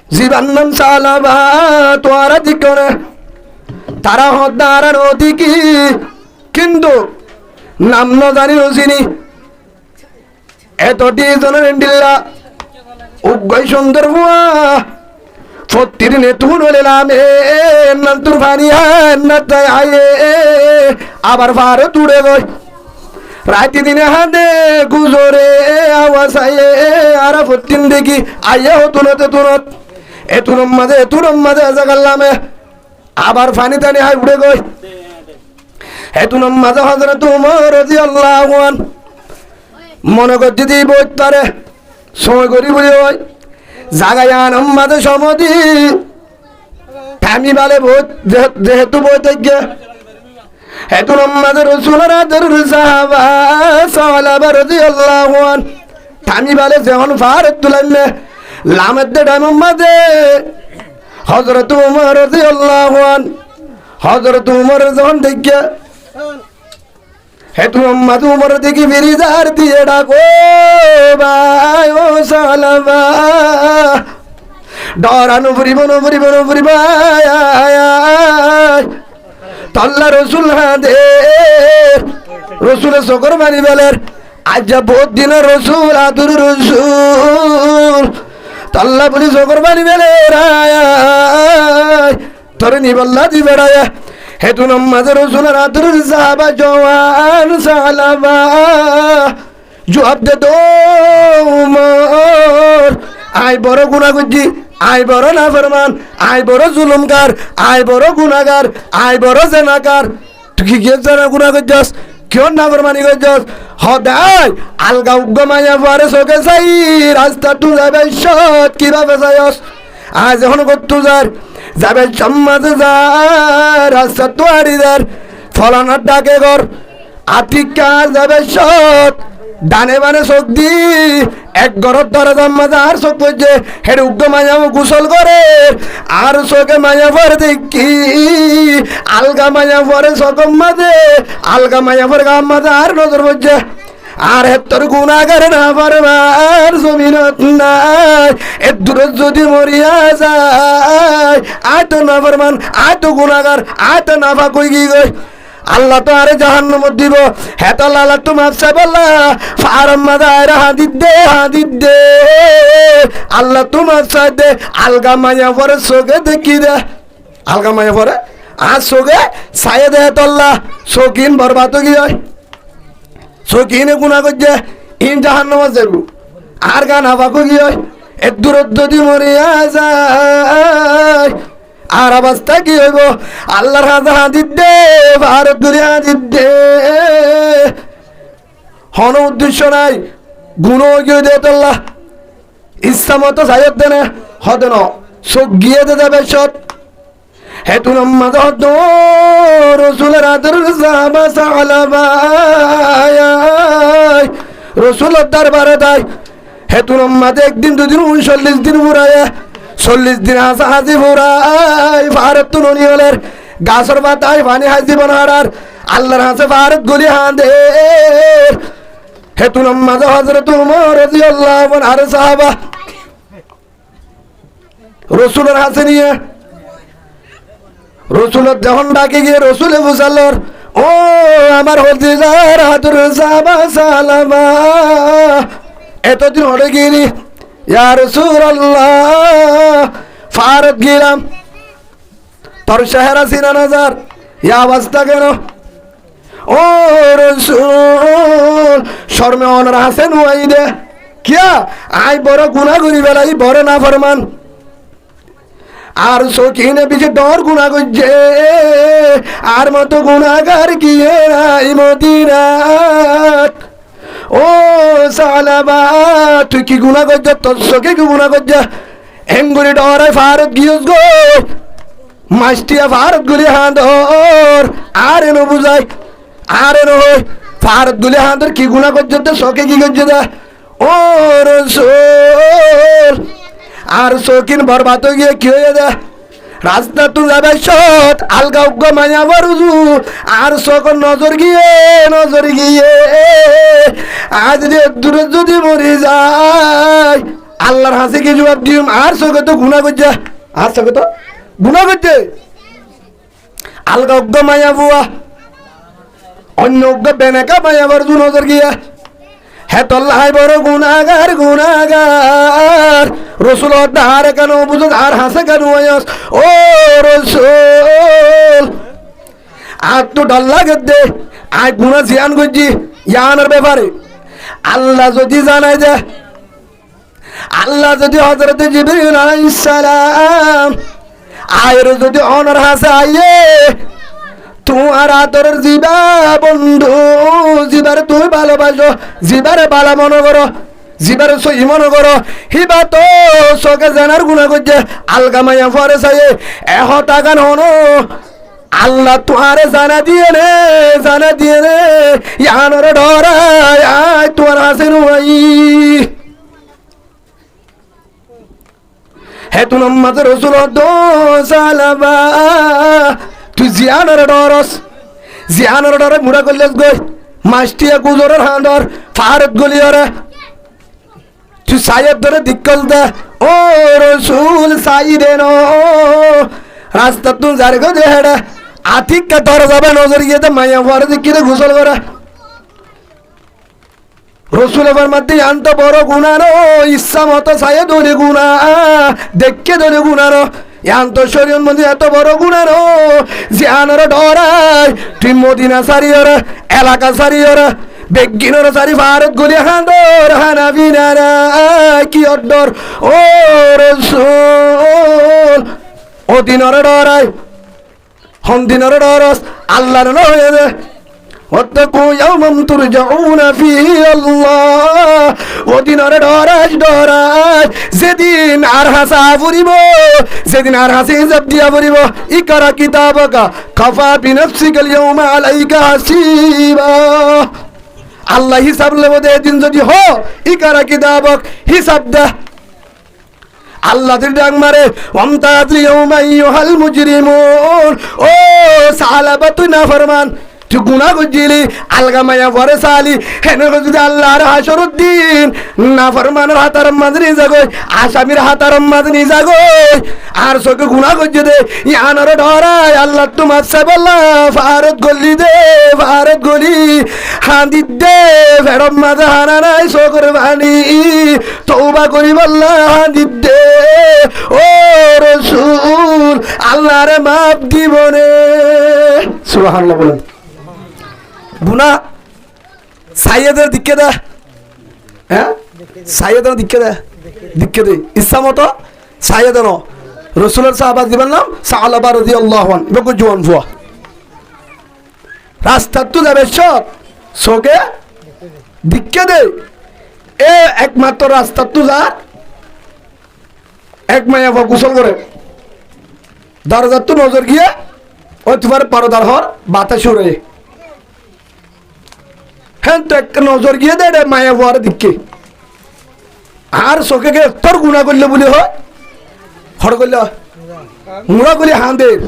জীবান নাম সালাবা তোরা দি করে তারা হদ্দার নদী কি কিন্তু নাম ন জানি নচিনি এতটি জনের ডিল্লা উগ্গই সুন্দর ভুয়া ফত্তির নে তুন হলে নামে নন্তুর ফানিয়া নতায় আয়ে আবার ফারে তুড়ে গই রাতি দিনে হাতে গুজরে আওয়াজ আয়ে আর ফত্তিন দেখি আয়ে হতুনতে তুনত এতুনম মাঝে জাগাল্লামে আবার ফানি টানি হাই উড়ে গই এতুনম মাঝে হযরত উমর রাদিয়াল্লাহু আন মনে করতে দি বইত পারে সময় করি বলে হয় জাগায়ান মাঝে সমতি আমি বালে বহুত যেহেতু বই থেকে এতুনম মাঝে রাসূলের আদর সাহাবা সাহাবা রাদিয়াল্লাহু আন আমি বালে যখন ফারত তুলাইলে লামের দে ডাইম মাঝে হযরত উমর রাদিয়াল্লাহু আন হযরত উমর যখন দেখে হেতু মাদু উমর দেখি ফিরিজার দিয়ে ডাকো ভাই ও সালামা ডরানো ফুরিব তল্লা রসুল হাদে রসুলের শকর বানি বেলের আজ বহুত দিন রসুল আদুর রসুল তল্লা বলি শকর বানি বেলের তোরে নিবল্লা দি বেড়ায় হেতু নম্মাজ রসুলের আদুর সাহাবা জওয়ান সালামা জবাব দে দো উমর আই বড় গুনাহ করছি আই বড় নাফরমান আই বড় জুলুমকার আই বড় গুনাহগার আই বড় জেনাকার তুই কি জানা গুনাহ করছস কেউ নাফরমানি করছস হদাই আলগা উগ্গমায়া পরে চোখে চাই রাস্তা তু যাবে সৎ কিভাবে যায়স আজ এখন করতু যার যাবে সম্মাদে যার রাস্তা তো হারিদার ফলানার ডাকে ঘর আতিকার যাবে সৎ ডানে বানে চোখ দি এক ঘরত ধরে জম্মাদে আর চোখ পড়ছে হের উগ্র মায়া গোসল করে আর চোখে মায়া পরে দেখি আলগা মায়া পরে চোখ মাঝে আলগা মায়া পরে গাম মাঝে আর নজর পড়ছে আর হেত্তর গুণাগার না পারবার জমিনত নাই এ দূরে যদি মরিয়া যায় আয় তো না পারমান আয় তো গুণাগার আয় তো না পা কই গই আল্লাহ তো আরে জাহান্নাম দিব হেতা লালা তো মাফসা বল্লা ফারাম মাদার হাদিদ দে আল্লাহ তো মাফসা দে আলগা মায়া পরে সোগে দেখি দে আলগা মায়া পরে আর সোগে ছায়ে দে তল্লা শৌখিন বরবাদ কি হয় শৌখিনে গুণা করছে ইন জাহান্নাম যাবো আর গান হাবাকো কি হয় এ দূরত যদি মরিয়া যায় আর অবস্থা কি হইব আল্লাহর হাতে হাদিদ দে ভারত ঘুরে হাদিদ দে হন উদ্দেশ্য নাই গুণ গিয়ে দে তোল্লাহ ইচ্ছা মতো সায়ত দে না হতে ন চোখ গিয়ে দে যাবে সৎ হেতু নম্মাদ হত রসুলের আদর সাহাবা সালাবা রসুলের দরবারে তাই হেতু নম্মাদ একদিন দুদিন 39 দিন পুরায় 40 দিন হাসা হাজি পুরাই ভারত তো ননি হলের গাছর পাতায় পানি হাজি বনার আল্লাহর হাসে ভারত গুলি হাঁদে হেতু নম্মাদ হযরত উমর রাদিয়াল্লাহু আনহু সাহাবা রসুলের হাসে নিয়ে রসুলের যখন ডাকে গিয়ে রসুলে বুঝালোর ও আমার হদিজার হাতুর সাহাবা সালামা এতদিন হরে গিরি ইয়া রাসূলুল্লাহ ফারত গিলাম তোর চেহারা চিনা নজর ইয়া অবস্থা কেন ও রসুল শর্মে অনর হাসেন ওয়াই দে কিয়া আই বড় গুনাহ করি বেলাই বড় না ফরমান আর শৌখিনে পিছে ডর গুণা করছে আর মতো গুণাগার গিয়ে নাই মদিনাত ও সালাবা তুই কি গুণা করছ তোর চোখে কি গুণা করছ এমগুলি ডরাই ভারত গিয়েছ গো মাস্টিয়া ভারত গুলি হাঁদর আর এনো বুঝাই আর এনো হই ভারত গুলি হাঁদর কি গুণা করছ তো চোখে কি করছে দা ও রসুল আর শৌখিন বরবাদ গিয়ে কি হয়ে দে রাস্তা তু যাবে সৎ আলগা উগ্র মায়া বরুজু আর সকল নজর গিয়ে আজ রে দূরে যদি মরে যায় আল্লাহর হাসে কি জবাব দিম আর চোখে তো গুণা করছে আর চোখে তো গুণা করছে আলগা অজ্ঞ মায়া বুয়া অন্য অজ্ঞ বেনাকা মায়া বার দু নজর গিয়া হ্যাঁ তল্লাই বড় গুণাগার গুণাগার রসুল আর কেন বুঝো আর হাসে কেন ও রসুল আর তো ডর লাগে দে আর গুণা জিয়ান করছি ইয়ানের ব্যাপারে আল্লাহ যদি জানাই দে আল্লাহ যদি হযরত জিবরিল আলাইহিস সালাম আয়ের যদি অনর হাসে আইয়ে তোমার আদরের জিবা বন্ধু জিবার তুই ভালোবাসো জিবারে বালা মনে করো জিবারে সই মনে করো হিবা তো চোখে জানার গুণা করছে আলগা মাইয়া ফরে চাইয়ে টাকা হনো আল্লাহ তোমারে জানা দিয়ে নে ইয়ানোর ডরায় আয় তোমার হাসে নুয়াই হে তু নম্মদ রসুল দো সালাবা তুই জিয়ানোর ডরস জিয়ানোর ডরে মুড়া করলেস গই মাস্টিয়া গুজরের হাঁদর ফারত গলিয়রে তুই সাইয়ের ধরে দিক্কল দে ও রসুল সাই দেন রাস্তা তুই যার গো দেহেড়ে আতিককে ধরে যাবে নজর গিয়ে তো মাইয়া ফরে দিকে গোসল করে রসুল এবার মধ্যে আনতো বড় গুণারো ইচ্ছা মতো সাইয়ে ধরে গুণা দেখে ধরে গুণারো ইয়ান্ত শরীর মধ্যে এত বড় গুণারো যে আনার ডরাই তুই মদিনা সারিয়র এলাকা সারিয়র বেগিনর সারি ভারত গলি হাঁদর হানা বিনারা কি অড্ডর ও রসুল ও দিনর ডরাই হন দিনর ডরস আল্লাহর নয় দে واتقوا يوما ترجعون فيه الله ودينار دراج যেদিন আর হাসা ফুরিব যেদিন আর হাসি হিসাব দিয়া ফুরিব ইকরা কিতাবাকা কাফা বিনাফসিকা আল-ইয়াওমা আলাইকা হাসিবা আল্লাহ হিসাব লব দে দিন যদি হ ইকরা কিতাবাক হিসাব দে আল্লাহ দিল ডাক মারে ওয়ামতাযিল ইয়াওমা আইয়ুহাল মুজরিমুন ও সালাবা তুই না ফরমান তুই গুনাহ করছিলি আলগা মায়া পরে সালি হেন যদি আল্লাহর হাসরুদ্দিন না ফরমানের হাতার মাঝে যাগই আসামির হাতার মাঝে যাগই আর চোখে গুনাহ করছে দে ইয়ানার ডরায় আল্লাহ তোমার সাবল্লা ফারত গলি দে ফারত গলি হাঁদি দে ফেরম মাঝে হানা নাই চোখের বাণী তওবা করি বল্লা হাঁদি দে ও রসুল আল্লাহর মাপ দিবনে সুবহানাল্লাহ বলেন গুনা সাইয়েদের দিকে দে হ্যাঁ সাইয়েদের দিকে দে ইচ্ছা মতো সাইয়েদের রসুলের সাহাবা দিবেন নাম সাহাবা রাদিয়াল্লাহু আনহু বেকু জোয়ান ফুয়া রাস্তা তো যাবে সব সোকে দিকে দে এ একমাত্র রাস্তা তো যা এক মায়া গোসল করে দরজার তো নজর গিয়ে ওই তোমার পরদার হর বাতাস উড়ে হ্যাঁ তো একটা নজর গিয়ে দেয় মায়া হওয়ার দিকে আর চোখে গে তোর গুণা করলে বলে হয় হড় করলে মুড়া করলে হাঁদের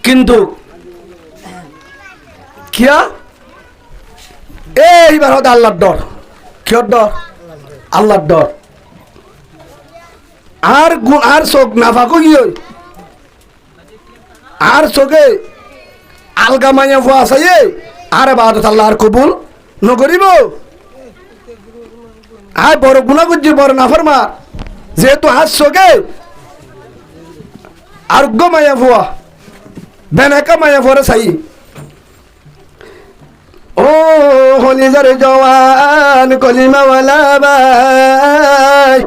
কিন্তু কিয়া এইবার হতে আল্লাহর ডর কিয়র ডর আল্লাহর ডর আর গুণ আর চোখ না ফাঁকো গিয়ে আর চোখে আলগা মাইয়া ফুয়া আছে আর বাদত আল্লাহ আর কবুল নকরিব আর বড় গুণা করছি বড় নাফরমা যেহেতু আর চোখে আরোগ্য মাইয়া ফুয়া বেনাকা মাইয়া ফুয়ারে চাই ও হলিজার জওয়ান কলিমাওয়ালা ভাই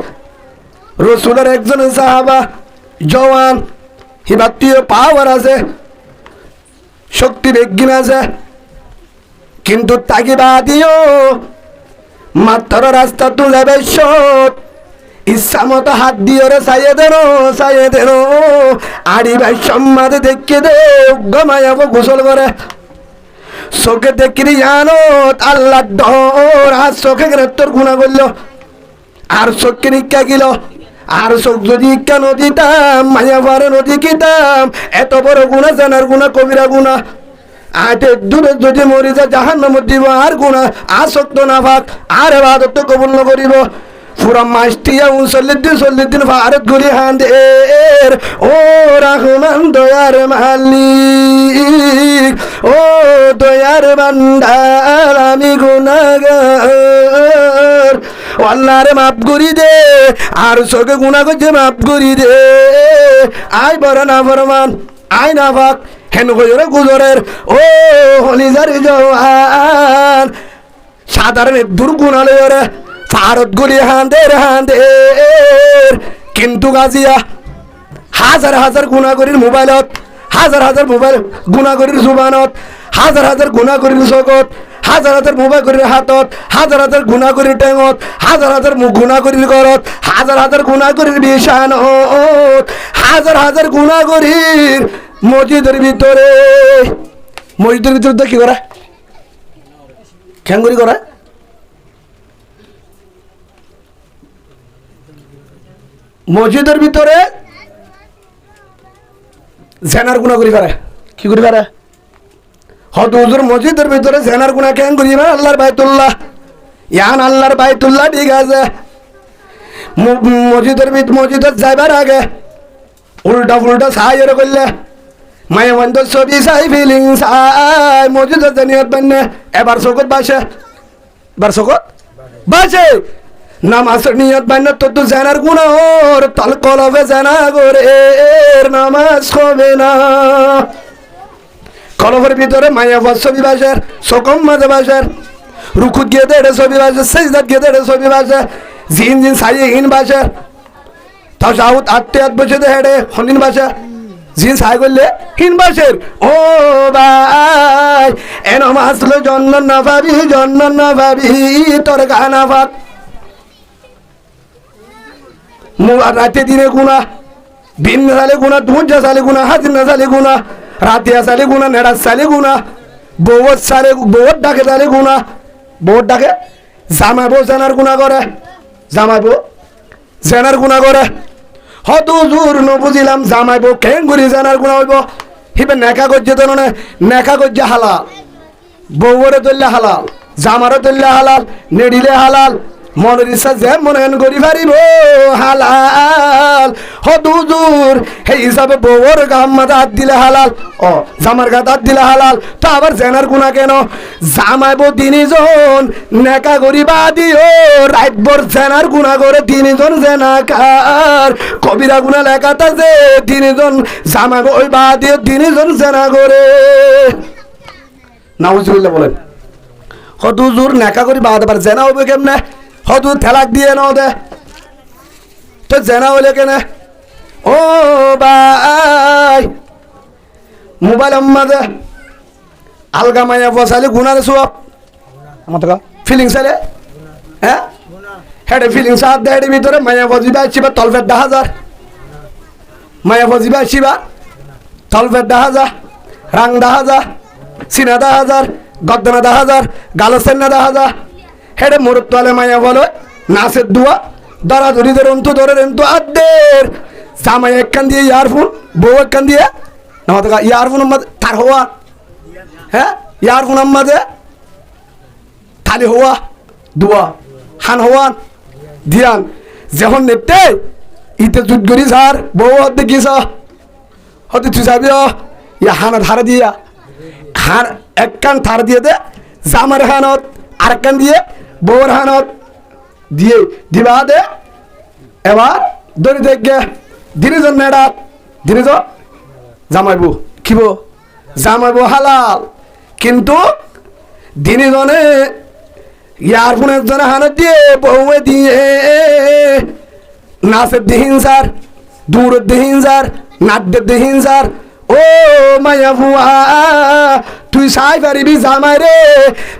রসুলের একজন সাহাবা জওয়ান হিবাত্তীয় পাওয়ার আছে শক্তি বিজ্ঞান আছে কিন্তু তাকে বাদিও মাত্র রাস্তা তুলে বেশত ইচ্ছা মতো হাত দিয়ে রে চাইয়ে দেন আড়ি ভাই সম্মাদে দেখে দে গমায়াবো গোসল করে চোখে দেখি জানো আল্লাহ ডর আর চোখে গ্রেপ্তর গুণা করলো আর চোখকে নিকা গেল আর চোখ যদি ইকা নদীতাম মায়া পারে নদী কিতাম এত বড় গুণা জানার গুণা কবিরা গুণা আটে দূরে যদি মরি যা জাহান্নাম দিব আর গুনাহ আসক্ত না ভাগ আর ইবাদত কবুল না করিব পুরা মাসটিয়া 39 দিন ভারত ঘুরি হাঁদের ও রহমান দয়ার মালিক ও দয়ার বান্দার আমি গুনাহগার আল্লাহরে মাফ করি দে আর সকে গুনাহ করছে মাফ করি দে আই বড় না ফরমান আই না ভাগ কেন কইরে গুজরের ও হলিজারি জওয়ান সাধারণ দুর্গুণালয়রে ভারত গুলি হাঁদের কিন্তু গাজিয়া হাজার হাজার গুণাগরির মোবাইলত হাজার মোবাইল গুণাগরির জুবানত হাজার গুণাগরির জগত হাজার মোবাইল করির হাতত হাজার গুণাগরির টেঙত হাজার গুণাগরির ঘরত হাজার গুণাগরির বিছানত হাজার গুণাগরির মসজিদের ভিতরে তো কি করে খ্যাঙ্গুরি করে মসজিদের ভিতরে জেনার গুণা করি পারে কি করি পারে হয়তো হুজুর মসজিদের ভিতরে জেনার গুণা কেন করি পারে আল্লাহর বাইতুল্লাহ ইয়ান আল্লাহর বাইতুল্লাহ ঠিক আছে মসজিদের যাইবার আগে উল্টা ফুলটা সাহায্য করলে মায়ে বন্ধ ছবি চাই ফিলিং চাই মসজিদের জানিয়ত বান্নে এবার চকত বাসে নামাজের নিয়ত বান্না তো জানার গুনাহর তাল কলবে জানা করে নামাজ হবে না কলবের ভিতরে মায়া ছবি বাসের সকম মাঝে বাসের রুকুত গিয়ে দেড়ে ছবি বাসে সেজদাত গিয়ে দেড়ে ছবি বাসে জিন সাইয়ে হিন বাসে তাও সাউথ আটতে বসে দে হেডে হনিন বাসে জিন সাই করলে হিন বাসের ও ভাই এ নামাজ লো জন্ম না ভাবি তোর গানা ভাব রাতে দিনে গুণা ভিন্ন সালে গুণা দুজা সালে গুণা হাজিনা সালে গুণা রাতিয়া সালে গুণা নেড়া সালে গুণা বউর ডাকে সালে গুণা বউর ডাকে জামাইবো জেনার গুণা করে হত জোর বুঝিলাম জামাইবো কেন করি জেনার গুণা হইব হিবে নেকা করছে তো নেকা করছে হালাল বউরে তুললে হালাল জামারও তুললে হালাল নেড়িলে হালাল মনের ইচ্ছা যে মনে করি পারিব হালাল হদুজুর সেই হিসাবে বউর গাম মাথা হাত দিলে হালাল ও জামার গাত হাত দিলে হালাল তো আবার জেনার গুণা কেন জামাইব তিনজন নেকা করি বা দিও রাতভর জেনার গুণা করে তিনজন জেনাকার কবিরা গুণা লেখা থাকে তিনজন জামাইব ওই বা দিও তিনজন জেনা করে নাউজুবিল্লাহ বলেন হদুজুর নেকা করি বা দেবার জেনা হবে কেমনে হদু তেলাক দিয়ে নাও দে তো জেনা হইলে কেন ও ভাই মোবাইল মাঝে আলগা মাইয়া বসালে গুনারে সব আমার তো ফিলিং চাইলে হ্যাঁ হেডে ফিলিং সাত দেয় হেডের ভিতরে মাইয়া বজিবা আসছিবা তলফের 10,000 মাইয়া বজিবা আসছিবা তলফের 10,000 রাং 10,000 সিনা 10,000 গদ্দনা 10,000 গালসেন 10,000 হেডে মোরত তোয়ালে মাইয়া বলো নাচের দুয়া দরাদরি ধরে রেন্তু আদের জামাই এক কান দিয়ে ইয়ারফোন বউ এক কান দিয়ে না ইয়ারফোন তার হওয়া হ্যাঁ ইয়ারফোন আম্মাদে খালি হওয়া দুয়া হান হওয়ান দিয়ান যখন নেপতে ইতে জুট করি স্যার বউ হতে গিয়েছ হতে তুই যাবি ইয়া হানা ধারে দিয়া হান এক কান থার দিয়ে দে জামার হানত আর কান দিয়ে বউর হানত দিয়ে দিবা দে এবার দড়ি দেখে দিনজন নেড়াত দিনজন জামাইবো কিবো জামাইবো হালাল কিন্তু দিনজনে ইয়ারফোন একজনে হানত দিয়ে বউয়ে দিয়ে নাচের দিহিন স্যার দূরের দিহিন স্যার নাট্যের দিহিন স্যার ও মায়া বুয়া তুই সাই পারিবি জামাই রে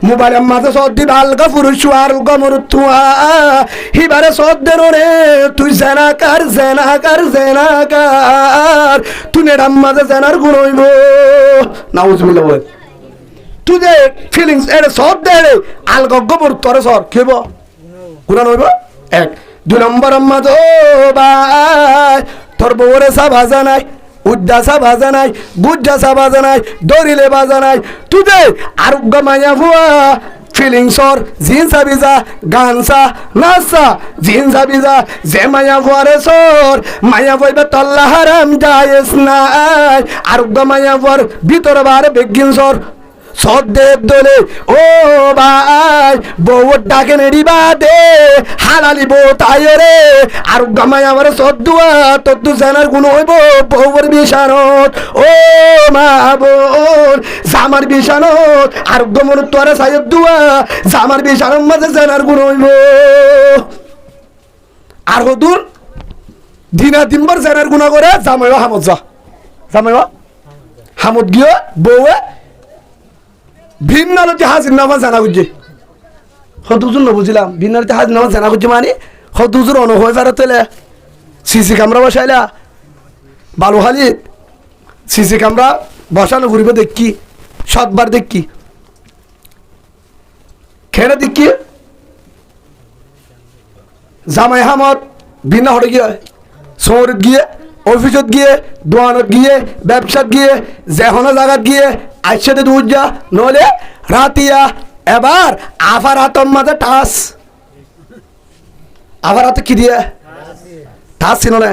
মোবাইলের মাঝে সর্দি ভালকা পুরুষ আর গমর তুয়া হিবারে সর্দের রে তুই জেনাকার তুই নেড়াম মাঝে জেনার গুণ হইব নাউজুবিল্লাহ বল তুই যে ফিলিংস এর সব দে রে আলগা গমর তোরে সর কেব গুণ হইব 1 2 নম্বর মাঝে ও ভাই তোর বউরে সব হাজা নাই উদ্দাসা বাজা নাই গুজ্জাসা বাজা নাই দরিলে বাজা নাই তুদে আরোগ্য মায়া ভুয়া ফিলিংসর জিনসা বিজা গানসা নাসা জিনসা বিজা যে মায়া ভুয়ারে সর মায়া ভইবে তল্লা হারাম যায়স নাই আরোগ্য মায়া ভুয়ার ভিতর বারে বেগিন সর সদেব দলে ও ভাই বউ ডাকে নেড়িবা দে হালালি বউ তাই রে আর গামাই আমার সদ্দুয়া তদ্দু জানার গুণ হইব বউর বিশানত ও মা বোন জামার বিশানত আর গমন তোরা সাহেব দুয়া জামার বিশানত মাঝে জানার গুণ হইব আর হদুন দিনা দিনবার জানার গুণা করে জামাইও হামদ যা জামাইও হামদ গিয়ে বউয়ে ভিন্ন আলোতে হাজির নামা জানা করছে হতুজুর ন বুঝলাম ভিন্ন আলোতে হাজির নামা জানা করছে মানে হতুজুর অনুভব ফেরত তেলে সিসি ক্যামেরা বসাইলা বালুহালি সিসি ক্যামেরা বসানো ঘুরিবে দেখি সতবার দেখি খেয়ে দেখি জামাই হামত ভিন্ন হটে গিয়ে শহরত গিয়ে অফিসত গিয়ে দোকানত গিয়ে ব্যবসাত গিয়ে যেখানে জায়গাত গিয়ে আইসাতে দূর যা নহলে রাতিয়া এবার আফার হাতর মাঝে টাস আফার হাতে কি দিয়ে টাস ছিল না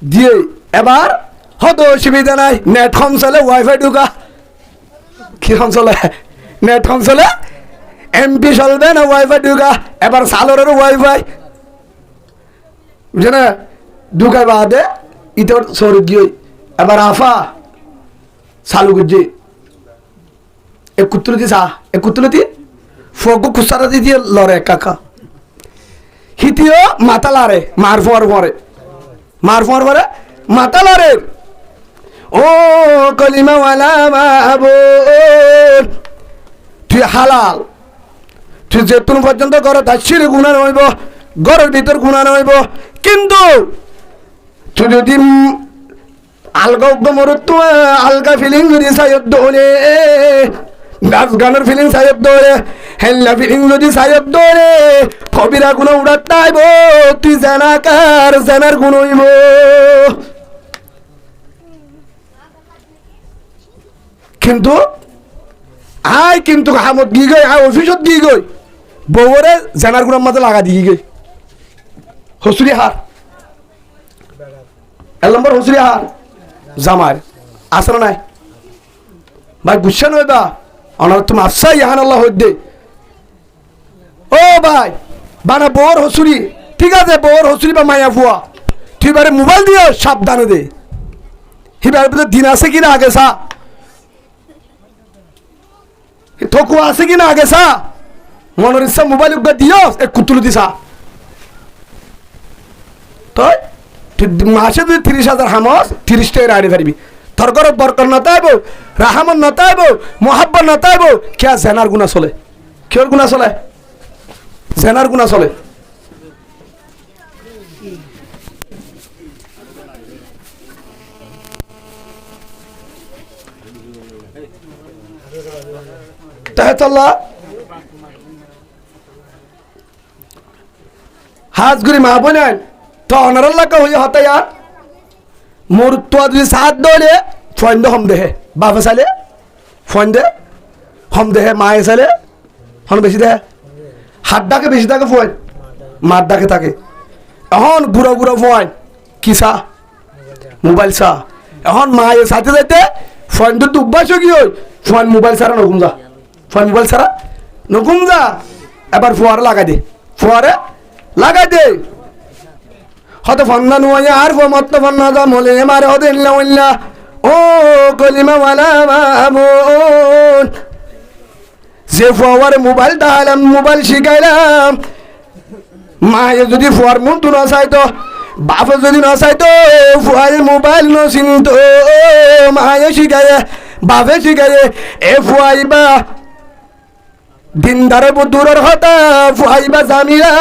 দিয়ে এবার হয়তো অসুবিধা নাই নেট কম চলে ওয়াইফাই ঢুকা কি কম চলে নেট কম চলে এমপি চলবে না ওয়াইফাই ঢুকা এবার সালোরের ওয়াইফাই বুঝে না ঢুকাই বাদে ইতর সরু গিয়ে এবার আফা চালু করছে এক কুতুলতি চা এক কুতুলতি ফগু খুসারা দিয়ে লড়ে কাকা হিতিও মাথা লারে মার পরে মাথা লারে ও কলিমাওয়ালা মাহবুব তুই হালাল তুই যেতুন পর্যন্ত ঘর দাসির গুণা নইব ঘরের ভিতর গুণা নইব কিন্তু তুই যদি আলগা মরত আলগা ফিলিং যদি সাহেব দৌড়ে নাচ গানের ফিলিং সাহেব দৌড়ে হেল্লা ফিলিং যদি সাহেব দৌড়ে কবিরা গুণ উড়াত তাইব তুই জানাকার জানার গুণ হইব কিন্তু আয় কিন্তু হামত গিয়ে গই আয় অফিসত গিয়ে গই বউরে জানার গুণের মাঝে লাগা দিয়ে গই হসুরি হার এক নম্বর হসুরি হার জামার আসর নাই ভাই গুসা নয় বা অনার তুমি আফসা ইহান আল্লাহ হইদে ও ভাই বানা বর হসুরি ঠিক আছে বর হসুরি বা মায়া ফুয়া তুই বারে মোবাইল দিও সাবধানে দে হিবার ভিতরে দিন আছে কিনা আগে সা থকু আছে কিনা আগে সা মনের ইচ্ছা মোবাইল দিও এক কুতুল দিসা তো মাসে যদি 30,000 হামস 30 টাকা আড়ি পারবি তোর ঘর বরকর নতাইব রাহামত নতাইব মোহাব্বত নতাইব কে জেনার গুণা চলে কিয়র গুণা চলে জেনার গুণা চলে তাহলে হাজগুড়ি মা বোনেন তো অনারাল্লাহ হয়ে হতায়া মোর তো যদি সাত দৌড়ে ফোন দে হম দেহে বাপে চালে ফোন দে হম দেহে মায়ে চালে হন বেশি দেহে হাত ডাকে বেশি থাকে ফোন মার ডাকে থাকে এখন বুড়ো ফোন কি চা মোবাইল চা এখন মায়ে সাথে যাইতে ফোন তো অভ্যাস কি হয় ফোন মোবাইল ছাড়া নকুম যা ফোন মোবাইল ছাড়া নকুম যা এবার ফোয়ারে লাগাই দে ফোয়ারে লাগাই দে হয়তো ফন্না নুয়া আর ফমত ফন্না দা মলে মারে হতে ইল্লা ও কলিমাওয়ালা মামুন যে ফোয়ারে মোবাইল দাইলাম মোবাইল শিখাইলাম মায়ে যদি ফোয়ার মন তু না চাইতো বাপে যদি না চাইতো ফোয়ারে মোবাইল নচিনতো মায়ে শিখায় বাপে শিখায় এ ফুয়াইবা দিনদারে দূরের হতা ফুয়াইবা জামিয়া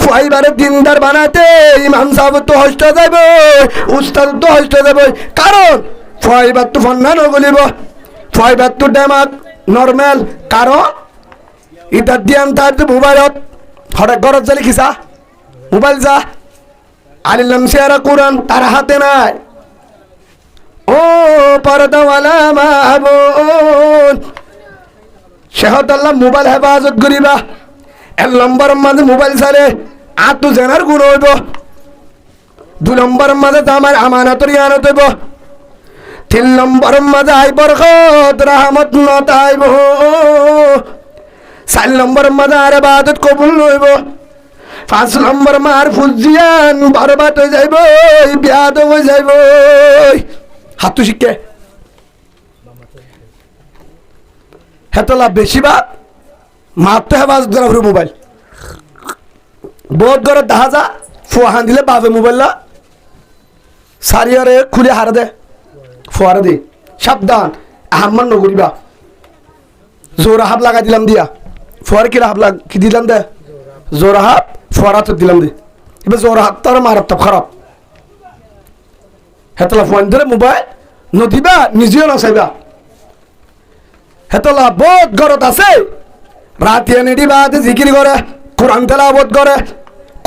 ফুয়াইবারে দিনদার বানাতে ইমাম সাহেব তো হস্ত যাব উস্তাদ তো হস্ত যাব কারণ ফুয়াইবার তো ফন্না নগলিব ফুয়াইবার তো ডেমাক নর্মাল কারণ এটা দিয়ান তার মোবাইলত হঠাৎ ঘরত জালি খিসা মোবাইল যা আলিলাম সেরা কোরআন তার হাতে নাই ও পর্দাওয়ালা মা বোন, শেহতাল্লাহ মোবাইল হেফাজত করিবা। 1 নম্বর মাঝে মোবাইল চালে আত্ম জেনার গুণ হইব। 2 নম্বর মাঝে আমার আমানতর ইয়ানত হইব। 3 নম্বর মাঝে আই বরকত রহমত নত আইব। 4 নম্বর মাঝে আর ইবাদত কবুল হইব। 5 নম্বর মার ফুজিয়ান বরবাদ হয়ে যাইব, বিয়াদ হয়ে যাইব। হাত তো শিখে হেতলা বেশিরভাগ মারতে হেফাজত করা পুরো মোবাইল বহুত ঘরে দেখা যা ফুয়াহান দিলে বাপে মোবাইলটা সারিয়ারে খুলে হারা দে ফুয়ারে দে। সাবধান, আহ্মান নগরিবা। জোর হাব লাগা দিলাম দিয়া ফুয়ার কি হাব লাগ কি দিলাম দে জোর হাব ফুয়ারা তো দিলাম দে। এবার জোর হাব তার মারাত্মক খারাপ। হেতলা ফোন ধরে মোবাইল নদিবা, নিজেও নাচাইবা। হেতলা বহুত ঘরত আছে রাতিয়া নেডি বাদ জিকির করে, কোরআন তেলাওয়াত করে,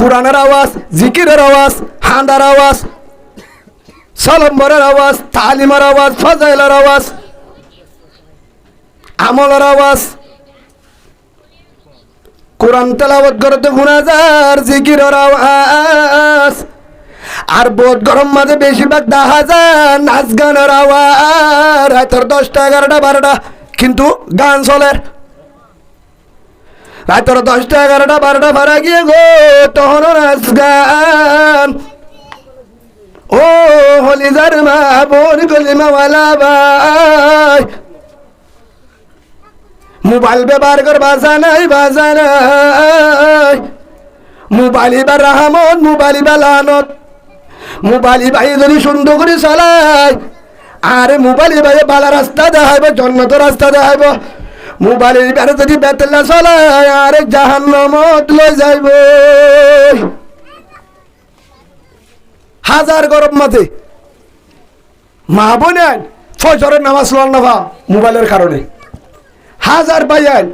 কোরআনের আওয়াজ, জিকিরের আওয়াজ, হান্দার আওয়াজ, সালামের আওয়াজ, তালিমের আওয়াজ, ফাজাইলের আওয়াজ, আমলের আওয়াজ। কোরআন তেলাওয়াত করতে গুনাজার জিকিরের আওয়াজ। আর বহুত গরম মাঝে বেশিরভাগ দেখা যায় নাচ গানের আওয়াজ। রাতের 10টা 11টা 12টা কিন্তু গান চলে। রাতের 10টা 11টা 12টা ভাড়া গিয়ে গো তখন নাচ গান। ও হলিজার মা বোন কলিমাওয়ালা ভাই, মোবাইল ব্যবহার কর বাজা নাই, বাজা নাই। মোবাইল এবার রাহমত, মোবাইল এবার লানত। মোবাইল ভাই যদি সুন্দর করে চালায়, আরে মোবাইল ভাই বালা রাস্তা দেখাইব, জন্নত রাস্তা দেখাইব। মোবাইল এবারে যদি বেতলা চলায়, আরে জাহান্নামত লই যাইব। হাজার গরম মাঝে মা বোনেন ফজরের নামাজ লন না ভা মোবাইলের কারণে। হাজার ভাইয়ান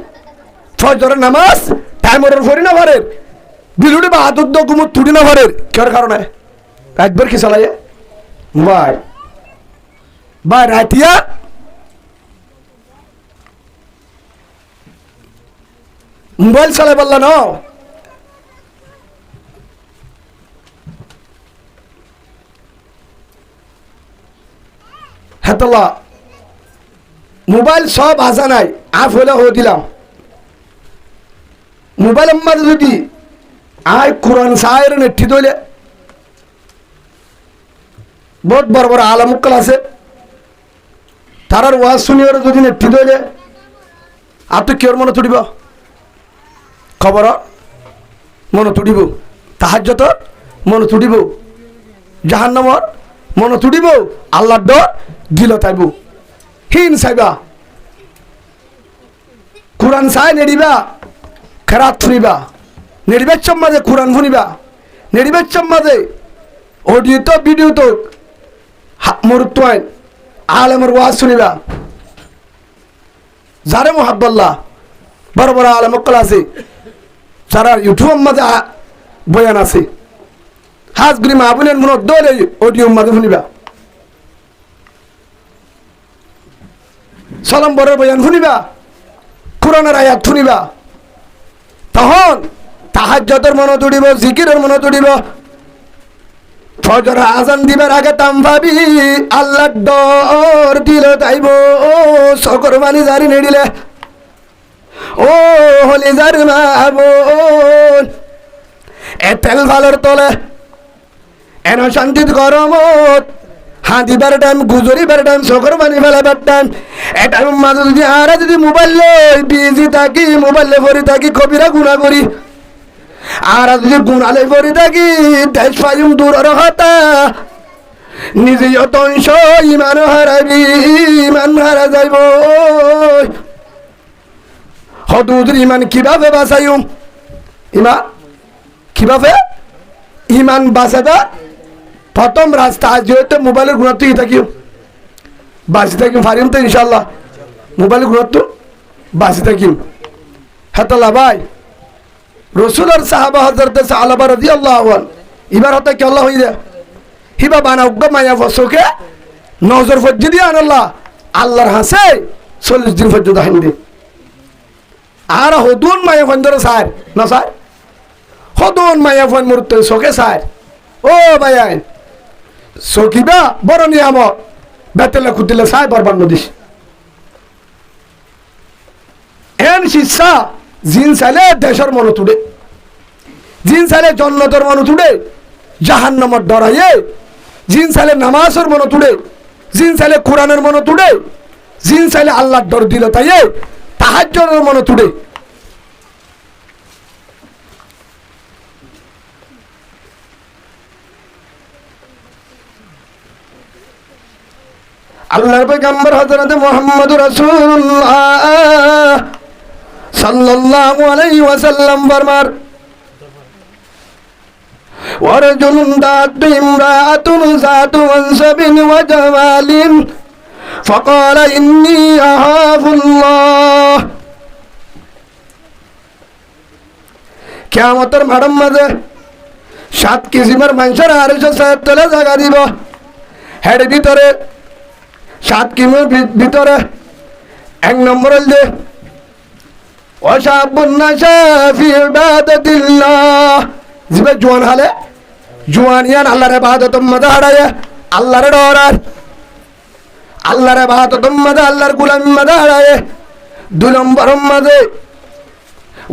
ফজরের নামাজ টাইমের ফরি না ভরের, বিলুটি বা হাতুর গুমুর তুড়ি না ভরের। কের কারণে? রাতবার কি চালাই মোবাইল। বা রাতিয়া মোবাইল চালাই পারলা ন। হেতলা মোবাইল সব আসা নাই, আফ হলে হয়ে দিলাম। মোবাইল মাঝে যদি আয় কোরআন সাহের নেঠি দইলে বহুত বড় বড় আলামুক্কাল আছে, তারার ওয়াজ শুনিয়ে যদি নেঠি দইলে আর তো কেউ মনে তুড়িব, খবর মনে তুড়িব, তাহাজ্জত মনে তুড়িব, জাহান্নামর মনে তুড়িব, আল্লাহর ডর দিল তাইব। হিন চাইবা কোরআন চাই নেড়িবা, খেরাত ফুরিবা, নেড়িবার চম্মাজে কোরআন ফুনিবা, নেড়িবার চম্মাজে অডিও তো ভিডিও তো মরুত্বাইন আলেমর ওয়াজ শুনিবা। যারে মোহাব্বাল্লাহ বড় বড় আলেম অক্কল আছে, যারা ইউটিউবের মাঝে বয়ান আছে, হাজগুলি মাহবুলের মনে দৌড়ে অডিও মাঝে শুনিবা। সালাম বরের বয়ান শুনিবা, কোরআনের আয়াত শুনিবা। তখন তাহাজ্জুদের মনে তুড়িব, জিকিরের মনে তুড়িব। ফজর আজান দিবার আগে তাম ভাবি আল্লাহর ডর দিল তাইব। সকর বাণী জারি নেড়িলে ও হলি যার মা বোন, এ তেল ভালোর তলে এন শান্তিত গরমত হাঁদিবার টাইম, গুজরিবার টাইম, সকর বাণী ফেলাবার টাইম। এ টাইম মাঝে যদি আর যদি মোবাইল লই বিজি থাকি, মোবাইলে ভরি থাকি, কবিরা গুণা করি। আর যদি গুণালে ভরি থাকি দেশ পাইম দূরের হতা, নিজে যত অংশ ইমান হারাবি, ইমান হারা যাইব। হদুদের ইমান কিভাবে বাঁচাইম? ইমান কিভাবে ইমান বাঁচাবা? প্রথম রাস্তা আজ যেহেতু মোবাইলের গুণাত্ব থাকিও বাঁচি থাকিম, পারিম তো ইনশাল্লাহ মোবাইলের গুণাত্ব বাঁচি থাকিম। হেতলা ভাই রসুলের সাহাবা হযরত সাহাবা রাদিয়াল্লাহু আনহু এবার হতে কি আল্লাহ হইয়া হিবা বানা উগ্গ মায়া ফসকে নজর ফজ্জি দিয়ে আনাল্লাহ আল্লাহর হাসে 40 দিন পর্যন্ত হাইন্দে আর হদুন মায়া ফোন ধরে স্যার না স্যার হদুন মায়া ফোন মুহূর্তে চোখে স্যার ও ভাই চকিবা বড় নিয়ামত বেতেলে খুদিলে চাই বরবার নদীস এন শিক্ষা জিন চাইলে দেশের মন তুড়ে জিন চাইলে জন্নতর মন তুড়ে জাহান্নামত ডরাইয়ে জিন চাইলে নামাজের মন তুড়ে জিন চাইলে কোরআনের মন তুড়ে জিন চাইলে আল্লাহর ডর দিল তাইয়ে তাহাজ্জুদের মন তুড়ে আল্লাহর পয়গম্বর হযরত মুহাম্মদুর রাসূলুল্লাহ সাল্লাল্লাহু আলাইহি ওয়াসাল্লাম ফরমার ওয়ারজুলুন দাতু ইমরাআতুন যাতু মানসাবিন ওয়া জামালিন ফাকালা ইন্নী আহাফুল্লাহ কিয়ামতের মাঠের মাঝে 7 কিসিমের মানুষের আরশে তলে জায়গা দিব হেড ভিতরে 7 কিসিমের ভিতরে 1 নম্বর হইছে ওয়াশাবুন নাশা ফি ইবাদাতিল্লাহ জিবে জওয়ান হালে জওয়ানিয়ান আল্লাহর ইবাদতের মধ্যে হারায় আল্লাহর ডরার আল্লাহর ইবাদতের মধ্যে আল্লাহর গোলামির মধ্যে হারায় 2 নম্বরের মধ্যে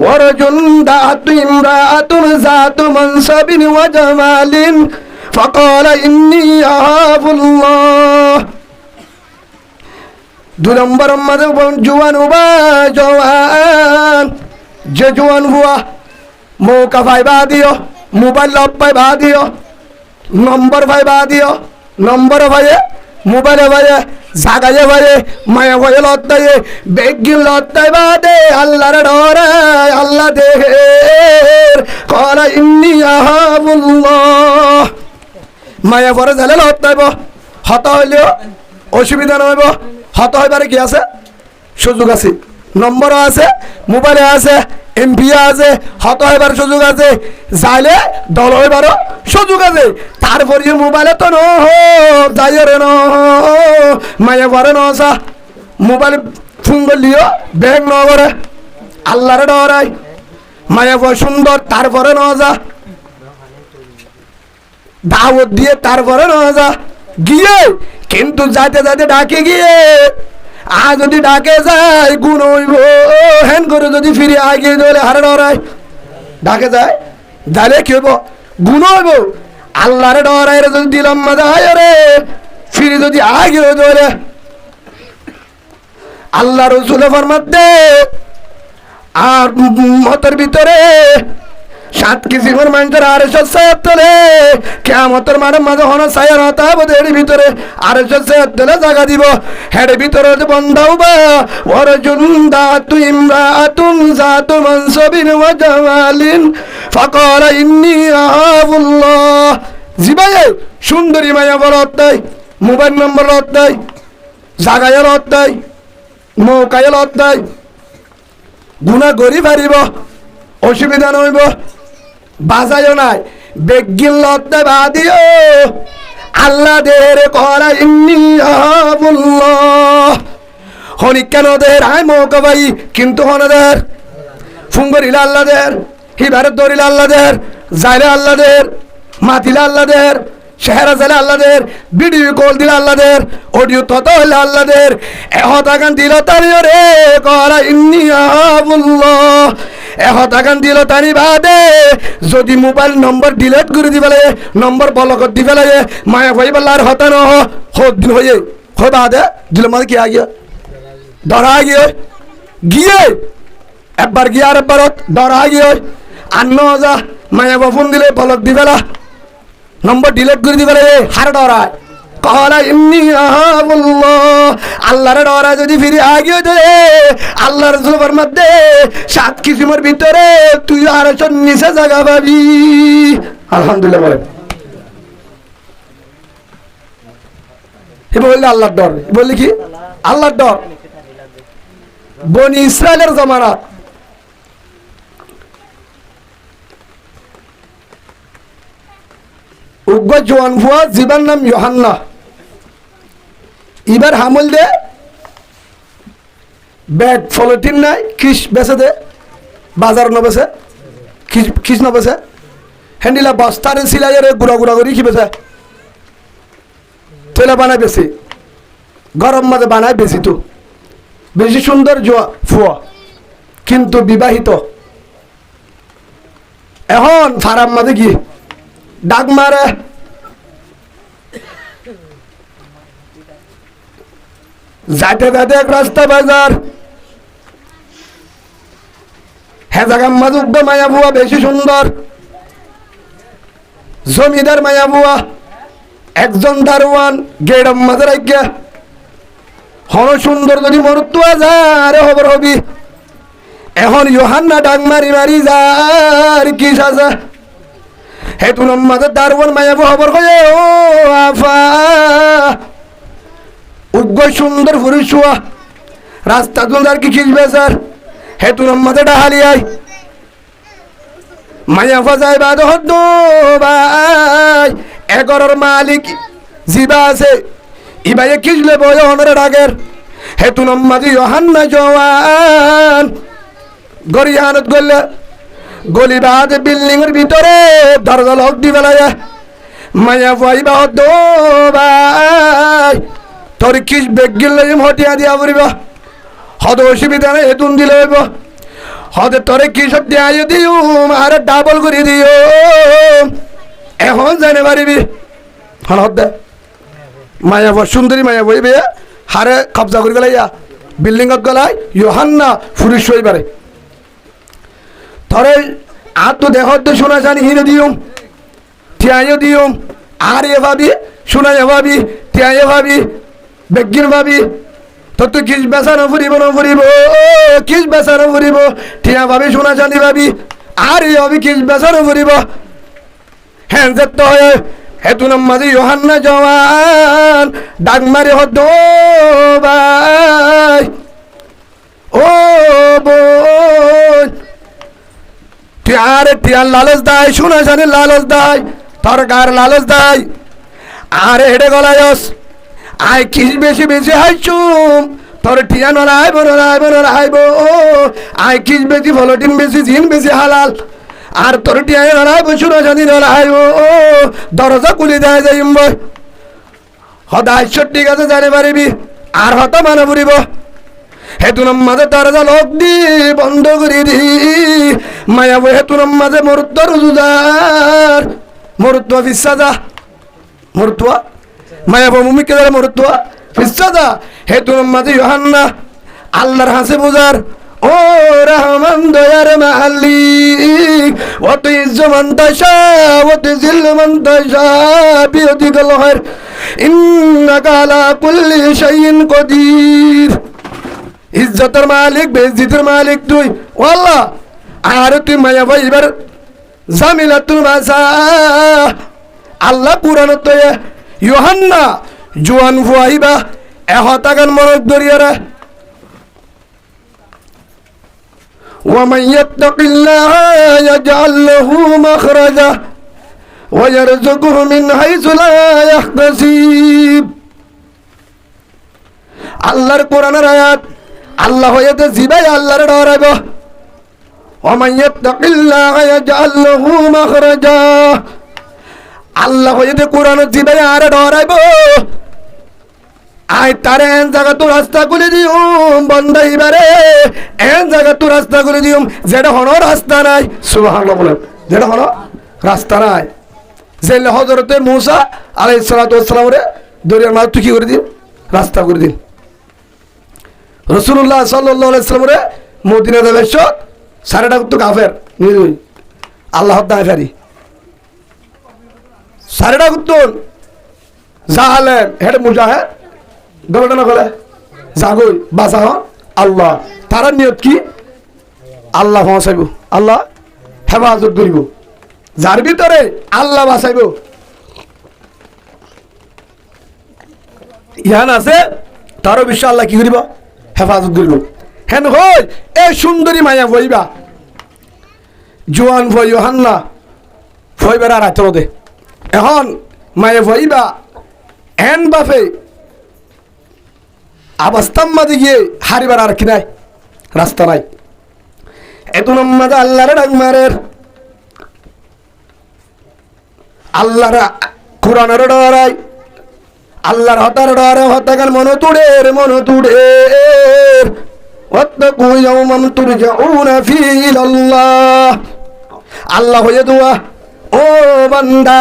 ওয়ারজুলুন দাআতু ইমরাআতুন যাতু মানসাবিন ওয়া জামালিন ফাকালা ইন্নী আহাফুল্লাহ 2 নম্বরের মধ্যে জওয়ান হুয়া জওয়ান যে জওয়ান হুয়া মৌকা ভাইবা দিও মোবাইল লব ভাইবা দিও নম্বর ভাইবা দিও নম্বর ভাইয়ে মোবাইল ভাইয়ে জাগায়ে ভাইয়ে মায়া ভাইয়ে লত্তায়ে বেগিন লত্তাই বাদে আল্লাহর ডরে আল্লাহ দেহের কলা ইন্নী আহাবুল্লাহ মায়া পরে জালে লত্তাইব হত হইলেও অসুবিধা নহইব হত হইবারে কি আছে সুযোগ আছে নম্বর আছে মোবাইলে আছে এমপি আছে হত হইবার সুযোগ আছে যাইলে দল হইবারও সুযোগ আছে তারপরে মোবাইলে তো ন যাই রে ন মায়া পরে নসা মোবাইল ফোন করলিও ব্যাগ ন করে আল্লাহর ডরাই মায়া পর সুন্দর তারপরে ন যা দাওয়াত দিয়ে তারপরে ন যা গিয়ে কিন্তু যাইতে যাইতে ডাকে গিয়ে আর যদি ডাকে যায় গুণ হইব হেন করে যদি ফিরে আগে দিলে হারে ডরাই ডাকে যায় যাইলে কি হইব গুণ হইব আল্লাহরে ডরাই রে যদি দিলাম মাঝে রে ফিরে যদি আগে দিলে আল্লাহ রসুলের ফরমাতে আর মতের ভিতরে 7 কিসিমের মানুষের আরশে তলে কিয়ামতের মাঝে হন ছায়া হতা হবে এর ভিতরে আরশে তলে জায়গা দিব হেড ভিতরে যে বন্ধাও বা ওয়ারজুলুন দাতু ইমরাআতুন যাতু মানসাবিন ওয়া জামালিন ফাকালা ইন্নী আহাবুল্লাহ জিবায়ে সুন্দরী মায়া বলতাই মোবাইল নম্বর লতাই জাগায় লতাই মৌকায় লতাই গুনাহ করি পারিব অসুবিধা নইব বাজায়ও নাই বেগিন লতে বাদিও আল্লাহ দের করা ইন্নী আহাবুল্লাহ হনি কেন দের আই মৌকা ভাই কিন্তু হনদের ফুঙ্গরিলা আল্লাহ দের হিবারে দরিলা আল্লাহ দের যাইলে আল্লাহ দের মাতিলা আল্লাহ দের শেহরা জালে আল্লাহ দের ভিডিও কল দিলে আল্লাহ দের অডিও তত হইলে আল্লাহ দের এহতাগান দিল তারিও রে করা ইন্নী আহাবুল্লাহ এহতাগান দিল তানি বাদে যদি মোবাইল নম্বর ডিলিট করে দিবেলে নম্বর ব্লক দিবেলে মায়া ভাই বলার হতা ন হোক দিন হয়ে হয় বাদে দিল মানে কি আগিয়ে ডরা গিয়ে গিয়ে একবার গিয়ে আর একবার ডরা গিয়ে আন্ন যা মায়া ফোন দিলে ব্লক দিবেলা নম্বর ডিলিট করে দিবেলে হার ডরায় কলা ইন্নী আহাবুল্লাহ আল্লাহর ডরা যদি ফিরে আগিয়ে দেয় আল্লাহর জুবার মধ্যে 7 কিসিমের ভিতরে তুই আর নিচে জায়গা পাবি আলহামদুলিল্লাহ বলে বললে আল্লাহর ডর বললি কি আল্লাহর ডর বনি ইসরায়েলের জমানা উগ্র জওয়ান ফুয়া জীবন নাম ইউহান্না এবার হামল দে ব্যাগ ফলটিন নাই খিস বেছে দে বাজার ন বেছে খিস ন বেছে হ্যান্ডিলা বস্তারে সিলাইয়ারে গুড়া গুড়া করি কি বেছে তেলা বানায় বেশি গরম মাঝে বানায় বেশি তো বেশি সুন্দর ফুয়া কিন্তু বিবাহিত এখন ফারাম মাঝে গিয়ে ডাক মারে যাইতে যাইতে এক রাস্তা বাজার হ্যাঁ জায়গা মাঝে উঠবে মায়া বুয়া বেশি সুন্দর জমিদার মায়া বুয়া একজন দারোয়ান গেড়ম মাঝে রাখিয়া হন সুন্দর যদি মরুত্ব আরে খবর হবি এখন ইউহান্না ডাক মারি মারি যার কি সাজা হেতু মাঝে দারোয়ান মায়া বুয়া খবর কয়ে ও আফা উগ্র সুন্দর পুরুষ রাস্তা তোমার কি খিসবে স্যার হেতু মাঝে ডাহালিয়াই মায়া ফাজাই বাদ হদ্দ ভাই এগরের মালিক জিবা আছে ইবাইয়ে খিসলে বয় অনরে ডাকের হেতু মাঝে ইউহান্না জওয়ান গরিয়ানত গলে গলিবাদ বিল্ডিং এর ভিতরে দরজা লক দি বেলায় মায়া ফাইবা হদ্দ ভাই তোর কিস বেগ গিলে হটিয়া দিয়া পড়িব হদ অসুবিধা নেই হেতুন দিলে হইব হদে তোরে কি সব দিয়া দিও আরে ডাবল করে দিও এখন জানে পারিবি হন হদ দে মায়া সুন্দরী মায়া বইবে হারে কবজা করে গেলাইয়া বিল্ডিংত গলাই ইউহান্না ফুরিশ হই পারে তোরে আর তো দেখতে শোনা জানি হিরে দিও তিয়াইও দিও আর এ ভাবি শোনাই ভাবি তিয়াই ভাবি বেগিন ভাবি তোর তো কিস বেচা নফুরিব কিস বেচা নফুরিব ঠিয়া ভাবি শোনা জানি ভাবি আর এই ভাবি কিস বেচা নফুরিব হ্যাঁ যেত হয় হেতু মাঝে ইউহান্না জওয়ান ডাক মারি হদ ভাই ও বোন টিয়ার লালচ দায় শোনা জানি লালচ দায় তোর গার লালচ দায় আরে হেডে গলায়স আই কিস বেশি বেশি হাইছুম তোর টিয়া নড়াইব আই কিস বেশি ফলটিন বেশি জিন বেশি হালাল আর তোর টিয়া নড়াইব শুনো জানি নড়াইব দরজা খুলে দেয় যাইম বই হদাই ঠিক আছে জানে পারিবি আর হত মানে পড়িব হেতুন মাঝে দরজা লোক দি বন্ধ করে দি মায়া বই হেতুন মাঝে মরুত্ব রুজুদার মরুত্ব বিশ্বাসা মরুত্ব মায়া ভূমিকে যারা মরুত্ব ফিসাদা হেতু মাঝে ইউহান্না আল্লাহর হাসে বুঝার ও রহমান দয়ার মালিক ও তুই ইজ্জমান তাশা ও তুই জিল্লমান তাশা বিয়দিকাল খায়র ইন্নাকা আলা কুল্লি শাইইন কদির ইজ্জতের মালিক বেইজ্জতের মালিক তুই ও আল্লাহ আর তুই মায়া ভাই এবার জামিলাতুল মাসা আল্লাহ কুরআনত ইউহান্না জোয়ান ফুয়াইবা এহতাগান মনত দরিয়ারা ومن يتق الله يجعل له مخرجا ويرزقه من حيث لا يحتسب আল্লাহর কোরআনের আয়াত আল্লাহ হইতে জিবাই আল্লাহর ডরাইব ومن يتق الله يجعل له مخرجا আল্লাহ হইতে কোরআন জিবাই আর ডরাইব আই তারে এন জায়গা তো রাস্তা খুলে দিউম বন্ধাইবারে এন জায়গা তো রাস্তা খুলে দিউম যেটা হনো রাস্তা নাই সুবহানাল্লাহ বলেন যেটা হনো রাস্তা নাই যে হযরতে মূসা আলাইহিস সালাতু ওয়াস সালাম রে দরিয়ার মাঝ তুই কি করে দিন রাস্তা করে দিন রাসূলুল্লাহ সাল্লাল্লাহু আলাইহি সাল্লাম রে মদিনা দেশ সারাটা তো কাফের নিই আল্লাহ দাফারি সারাটা উত্তর জাহালেন হেড মুজাহিদ গলটা না গলে জাগই বাঁচা আল্লাহ তারা নিয়ত কি আল্লাহ বাঁচাইব আল্লাহ হেফাজত করিব যার ভিতরে আল্লাহ বাঁচাইব ইহান আছে তারও বিশ্ব আল্লাহ কি করিব হেফাজত করিব হেন হই এই সুন্দরী মায়া বইবা জোয়ান বই ইউহান্না ফইবার আর আইতো দে এখন মায়া বইবা এন বাপে আবাস্তাম মাঝে গিয়ে হারিবার আর কি নাই, রাস্তা নাই। এত নম্বর আল্লাহরে ডাক মারের, আল্লাহর কোরআনের ডরাই, আল্লাহর হতার ডরে হতাকার মন তুড়ের ওয়াত্তাকু ইয়াওমান তুরজাউনা ফীহি ইলাল্লাহ। আল্লাহ হয়ে দোয়া ও বান্দা,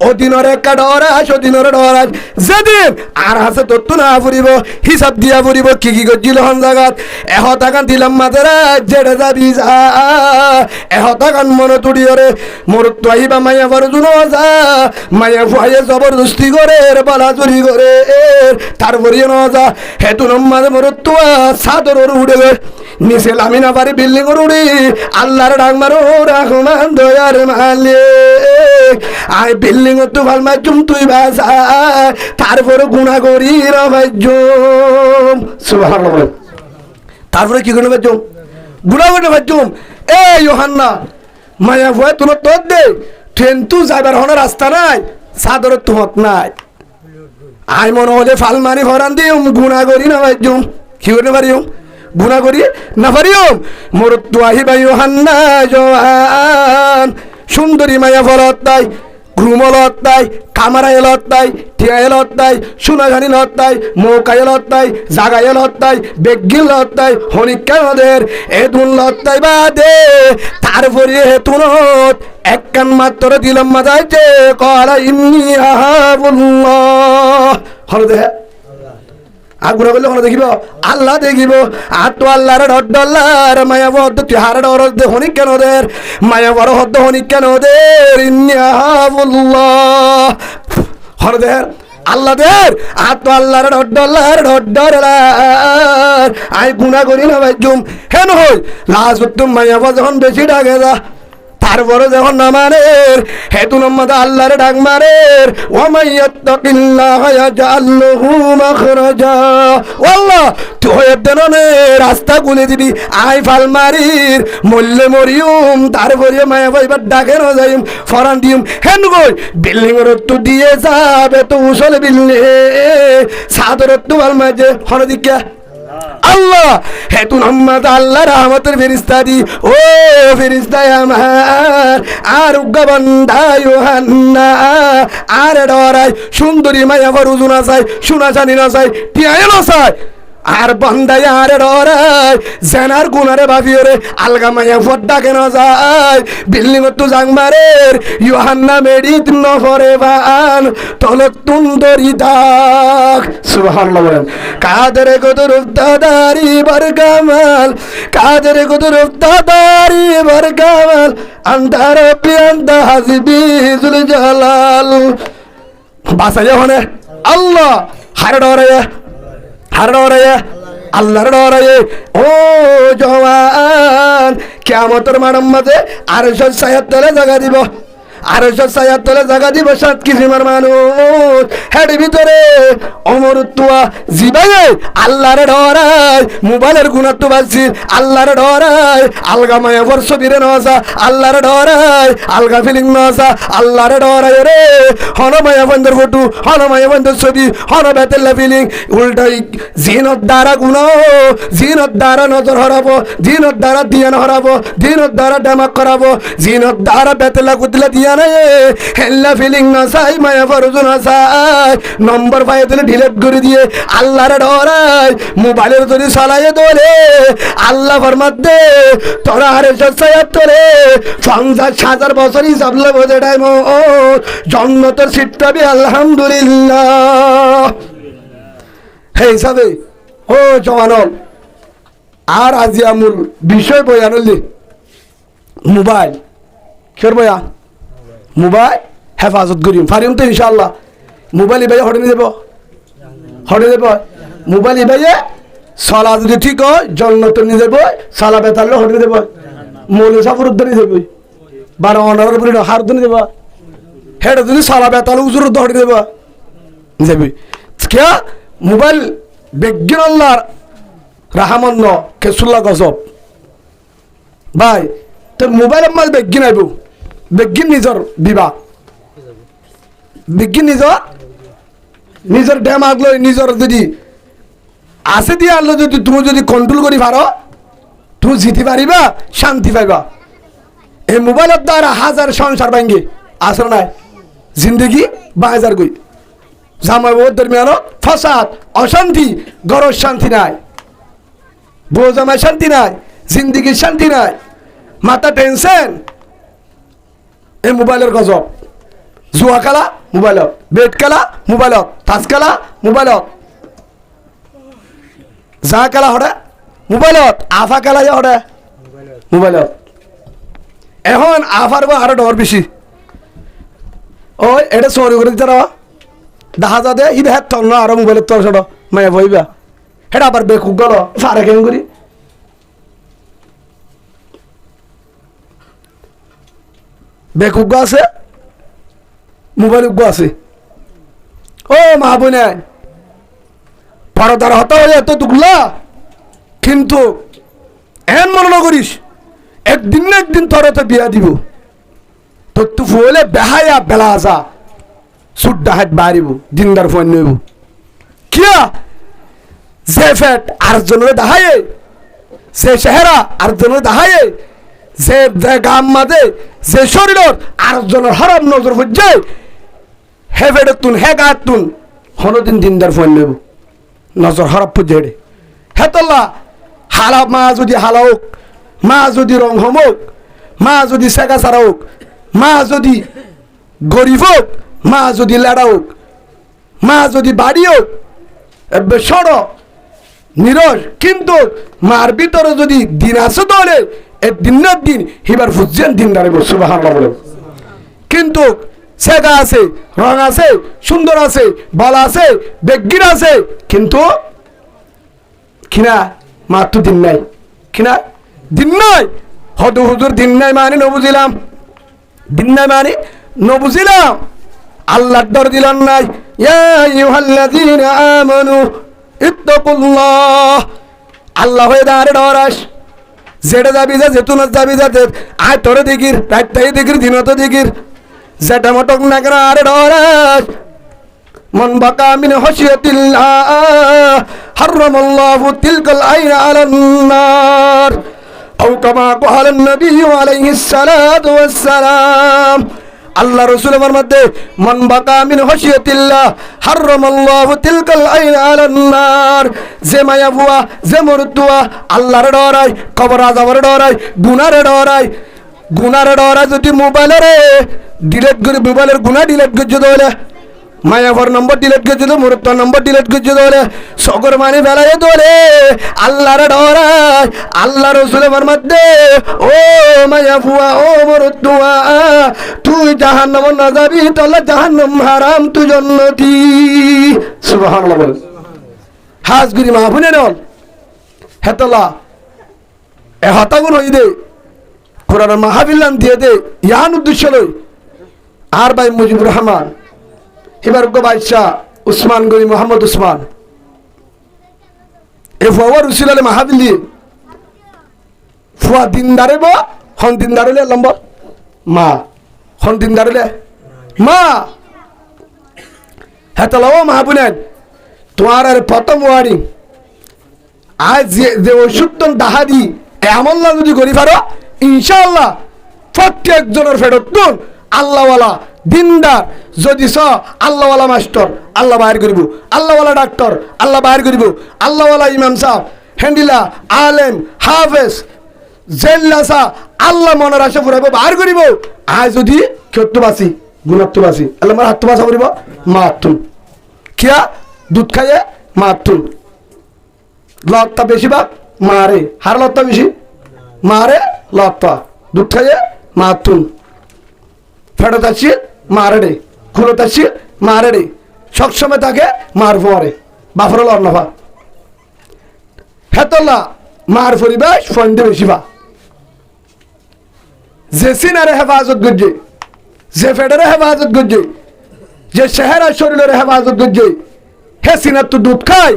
অদিনের একটা ডরাস, অদিনের ডরাস যেদিন আর হাসে তত্ত্ব না ফুরিব, হিসাব দিয়া ফুরিব কি কি করছিল হন জাগাত। এহতাকান দিলাম মাঝেরা জেড়ে যাবি যা, এহতাকান মনে তুড়িয়রে মরুত আহিবা মায়া বরজুন যা, মায়া ফুয়াইয়ে জবরদস্তি করে বালা চুরি করে তারপরে ন যা। হেতু নম্মাদে মরুত সাদর উড়ে গে নিচে লামিনা পারি বিল্ডিং উড়ি। আল্লাহর ডাক মারো রহমান দয়ার মালিক, আই বিল্ডিং তো ভাল মাইজুম তুই বাসা, তারপরে গুণা করি রাজুম সুবহানাল্লাহ। তারপরে কি করে বাজুম? গুণা করে বাজুম। এ ইউহান্না মায়া ভয় তোর তোর দে ট্রেন তু যাবার হন রাস্তা নাই, সাদর তুমত নাই। আই মনে হলে ফাল মারি ফরান দিম, গুণা করি না বাজুম। কি করে পারিম? গুণা করি না পারিম। মরুত্তু আহিবা ইউহান্না জওয়ান, সুন্দরী মায়া ফলত তাই, ঘুমলত তাই, কামারা এলত তাই, টিয়া এলত তাই, সোনাঘানি লত তাই, মৌকা এলত তাই, জাগা এলত তাই, বেগিল লত তাই, হনিকা নদের এতুন লত তাই বাদে। তারপরে হেতুনত এক কান মাত্র দিলাম মাদাইছে কলা ইন্নি আহাবুল্লাহ। হলো দেখে আগুনা করলে কোনো দেখিব, আল্লাহ দেখিব। আর তো আল্লাহর ডল্লার মায়া বদ্ধ তিহার ডর হনিক কেন দের, মায়া বড় হদ্দ হনিক কেন দের ইন্নিয়াবুল্লাহ। হর দের আল্লাহ দের, আর তো আল্লাহর ডল্লার ডর আই গুণা করি না ভাইজুম। হেন হই লাজ উত্তম মায়া যখন বেশি ডাকে যা, তারপরে যখন নামানের হেতু নম্মদ আল্লাহর ডাক মারের ওয়ামাইয়াত্তাকিল্লাহ ইয়াজআল লাহু মাখরাজা। আল্লাহ তুই হয়ে দেননে রাস্তা খুলে দিবি, আই ফাল মারির মল্লে মরিয়ম। তারপরে মায়া ভাইবার ডাকে না যাইম ফরান দিম। হেন গই বিল্ডিং এর তো দিয়ে যাবে তো উসল বিল্লে সাদর তো আল মাঝে হন দিকে আল্লাহ হেতু নম্মদ আল্লাহ রহমতের ফেরিস্তা দি। ও ফেরিস্তা আমার আর উগ্গবন্দা ইউহান্না আর ডরাই, সুন্দরী মায়া ফরুজুনা চাই, সোনা চানি না চাই, টিয়াই না চাই, আর বন্দাই আর ডরাই জেনার গুনারে ভাবিওরে আলগা মায়া ফড্ডা কেন যায়। বিল্ডিং তো জাং মারের ইউহান্না মেডিত নফরে বান তলত তুন্দরি দাগ সুবহানাল্লাহ বলেন। কাদের কদর দাদারি বরকামাল, কাদের কদর দাদারি বরকামাল, আন্দার পিয়ান্দা হাসবি জুল জালাল। বাসায় হনে আল্লাহ হার ডরে, হার ডরে আল্লাহর ডরে। ও জওয়ান কিয়ামতের মাঠের মাঝে 800 তলে জায়গা দিব, 800 তলে জায়গা দিব 7 কিসিমের মানুষ। হেড ভিতরে অমরত্বা জিবাই আল্লাহর ডরাই, মোবাইলের গুণাত্ব বাজছি আল্লাহর ডরাই, আলগা মায়া বর্ষ বীরে নসা আল্লাহর ডরাই, আলগা ফিলিং নসা আল্লাহর ডরাই রে। হন মায়া বন্ধের ফটো, হন মায়া বন্ধের ছবি, হন বেতেল্লা ফিলিং উল্টাই জিনত দ্বারা গুণ, জিনত দ্বারা নজর হরাবো, জিনত দ্বারা দিয়ান হরাবো, জিনত দ্বারা ডামাক করাবো, জিনত দ্বারা বেতেলা কুতলা দিয়া নাই হেল্লা ফিলিং না চাই, মায়া ফরজু না চাই, নম্বর পাইয়ে দিলে ডিলেট করে দিয়ে আল্লাহর ডরাই। মোবাইলের যদি চালাইয়ে তোলে আল্লাহ ফরমাত দে তোরা 800 তোলে 50,000 বছর হিসাব লাগবে যে টাইম জন্নতের সিট পাবি আলহামদুলিল্লাহ। হে হিসাবে ও জওয়ানল আর আজিয়ামুল বিষয় বয়ানলি মোবাইল কের বয়া মোবাইল হেফাজত করিম পারিম তো ইনশাআল্লাহ। মোবাইল ইবাই হটে নিয়ে দেব, হটে দেব মোবাইল ইবাইয়ে সলা যদি ঠিক হয় জন্নত নিয়ে দেব, সালা বেতালে হটে দেব, মৌলি সাফর উদ্ধার নিয়ে দেব, 12 অনার উপরে হার উদ্ধার দেব, হেড যদি সালা বেতালে উজুর উদ্ধার হটে দেব যাবি। কে মোবাইল বিজ্ঞান আল্লাহর রাহামন্ন কেসুল্লাহ গজব ভাই। তো মোবাইলের মাঝে বিজ্ঞান আইব, বিজ্ঞান নিজর বিবাহ, বিজ্ঞান নিজর নিজের ড্যাম আগলো নিজর যদি আছে দিয়ে আনলো যদি তুমি যদি কন্ট্রোল করি পারো তুমি জিতে পারিবা শান্তি পাইবা এই মোবাইলের দ্বারা হাজার সংসার ভাঙ্গে আসলে নাই জিন্দগি বাজার গই জামাই বউর দরমিয়ানো ফসাদ অশান্তি গরজ শান্তি নাই বউ জামাই শান্তি নাই জিন্দগির শান্তি নাই মাথা টেনশন এই মোবাইলের গজব জুয়া খেলা মোবাইলত বেট খেলা মোবাইলত তাস খেলা মোবাইলত যা খেলা হরে মোবাইলত আফা খেলা যে হরে মোবাইলত এখন আফার বা আরো ডর বেশি ওই এটা চুরি করে দিতে দেখা যা দে ইবে হাত তল না আরো মোবাইলের তল ছোট মায়া বইবা এটা আবার বেকুক গেল ফারে কেন করি বেকুক আছে মোবাইল আছে ও মা বোনে পরদার হতা হয়ে এত দুগলা কিন্তু এন মনে না করিস একদিন না একদিন তোর তো বিয়া দিব তোর তু ফুলে বেহায়া বেলা আসা সুড্ডা হাত বাড়িব দিনদার ফোন নেব কিয়া যে ফেট আর জনের দাহায়ে যে চেহারা আর জনের দাহায়ে যে গাম মাঝে যে শরীর আর জনের হারাম নজর হচ্ছে হে ফেটে তুন হে গাত তুন হনদিন দিনদার ফোন নেব নজর হারাপ পুজে হে তোল্লা হালা মা যদি হালা হোক মা যদি রং হমক মা যদি সেগা সারা হোক মা যদি গরিব হোক মা যদি লেড়া হোক মা যদি বাড়ি হোক সড় নিরস কিন্তু মার ভিতরে যদি দিন আছে দলে এ দিনের দিন হিবার ফুজেন দিন দাঁড়াব সুবহানাল্লাহ বলে কিন্তু সেগা আছে রং আছে সুন্দর আছে বলা আছে বেগির আছে কিন্তু কিনা মার তো দিন নাই কিনা দিন নাই হদু হুজুর দিন নাই মানে নবুঝিলাম দিন নাই মানে নবুঝিলাম আল্লাহর ডর দিলাম নাই ইয়া আইয়ুহাল্লাযীনা আমানু ইত্তাকুল্লাহ আল্লাহ হয়ে দাঁড়ে ডরাস যেটা যাবি যা যেতুন যাবি যা আয় তোরে দিকির রাইতাই দিকির দিনত দিকির যেটা মটক না কেন আরে ডরাস মন বাকা মিন হাশিয়াতিল্লাহ হারামাল্লাহু তিলকাল আইনা আলান নার আও কামা ক্বালান নবী আলাইহিস সালাতু ওয়াস সালাম আল্লাহ রাসূলের মধ্যে মন বাকা মিন হাশিয়াতিল্লাহ হারামাল্লাহু তিলকাল আইনা আলান নার যে মায়া বুয়া যে মরতুয়া আল্লাহর ডরাই কবর আযাবের ডরাই গুনার ডরাই যদি মোবাইলে ডিলেট করে মোবাইলের গুনাহ ডিলেট করে দলে মায়াভর নম্বর ডিলেট করে দিল মুরত্তর নম্বর ডিলেট করে দলে সকর মানে বেলায় দলে আল্লাহর ডরাই আল্লাহ রাসূলের মধ্যে ও মায়া বুয়া ও মরতুয়া তুই জাহান্নাম না যাবি তাহলে জাহান্নাম হারাম তুই জান্নাতি সুবহানাল্লাহ বল হাজগুরি মাহফুনে নল হেতলা এ হতাগুন হই দে কোরআনের মাহফিলান দিয়ে দে ইয়ান উদ্দেশ্য লই আর ভাই মুজিবুর রহমান এবার বাদশাহ উসমান গনি মোহাম্মদ উসমান এ ফুয়ার উসিলালে মাহফিল দিয়ে ফুয়া দিনদারে বা হন দিনদারলে লম্বর মা হন দিনদারলে মা হেতলা ও মাহবুনেন তোমার আর প্রথম ওয়ারিং আজ যে ওষুধ দাহাদি এমনলা যদি করি পারো ইনশাআল্লাহ প্রত্যেকজনের ফেরত তুন আল্লাহওয়ালা দিনদার যদি স আল্লাহওয়ালা মাস্টার আল্লাহ বাইর করিব আল্লাহওয়ালা ডাক্তার আল্লাহ বাইর করিব আল্লাহওয়ালা ইমাম সাহেব হেন্ডিলা আলেম হাফেজ জেল্লাসা আল্লাহ মনের আশা ফুরাইব বাইর করিব আজ যদি ক্ষত্রবাসী গুণত্ববাসী আল্লাহ আমার হাত্তবাসা করিব মাতুন কিয়া দুধ খাইয়ে মাতুন লত্তা বেশিরভাগ মারে হার লত্তা বেশি মারে লত্তা দুধ খাইয়ে মাতুন ফেরত আসছি মারে রে খুলত আসছি মারে রে সবসময় তাকে মার ফোয়ারে বাফর লর্নফা হেতল্লা মার পরিবেশ ফন্দে বেশি বা যে সিনারে হেফাজত করছে যে ফেডারে হেফাজত করছে যে চেহারা শরীরের হেফাজত করছে হে সিনার তো দুধ খায়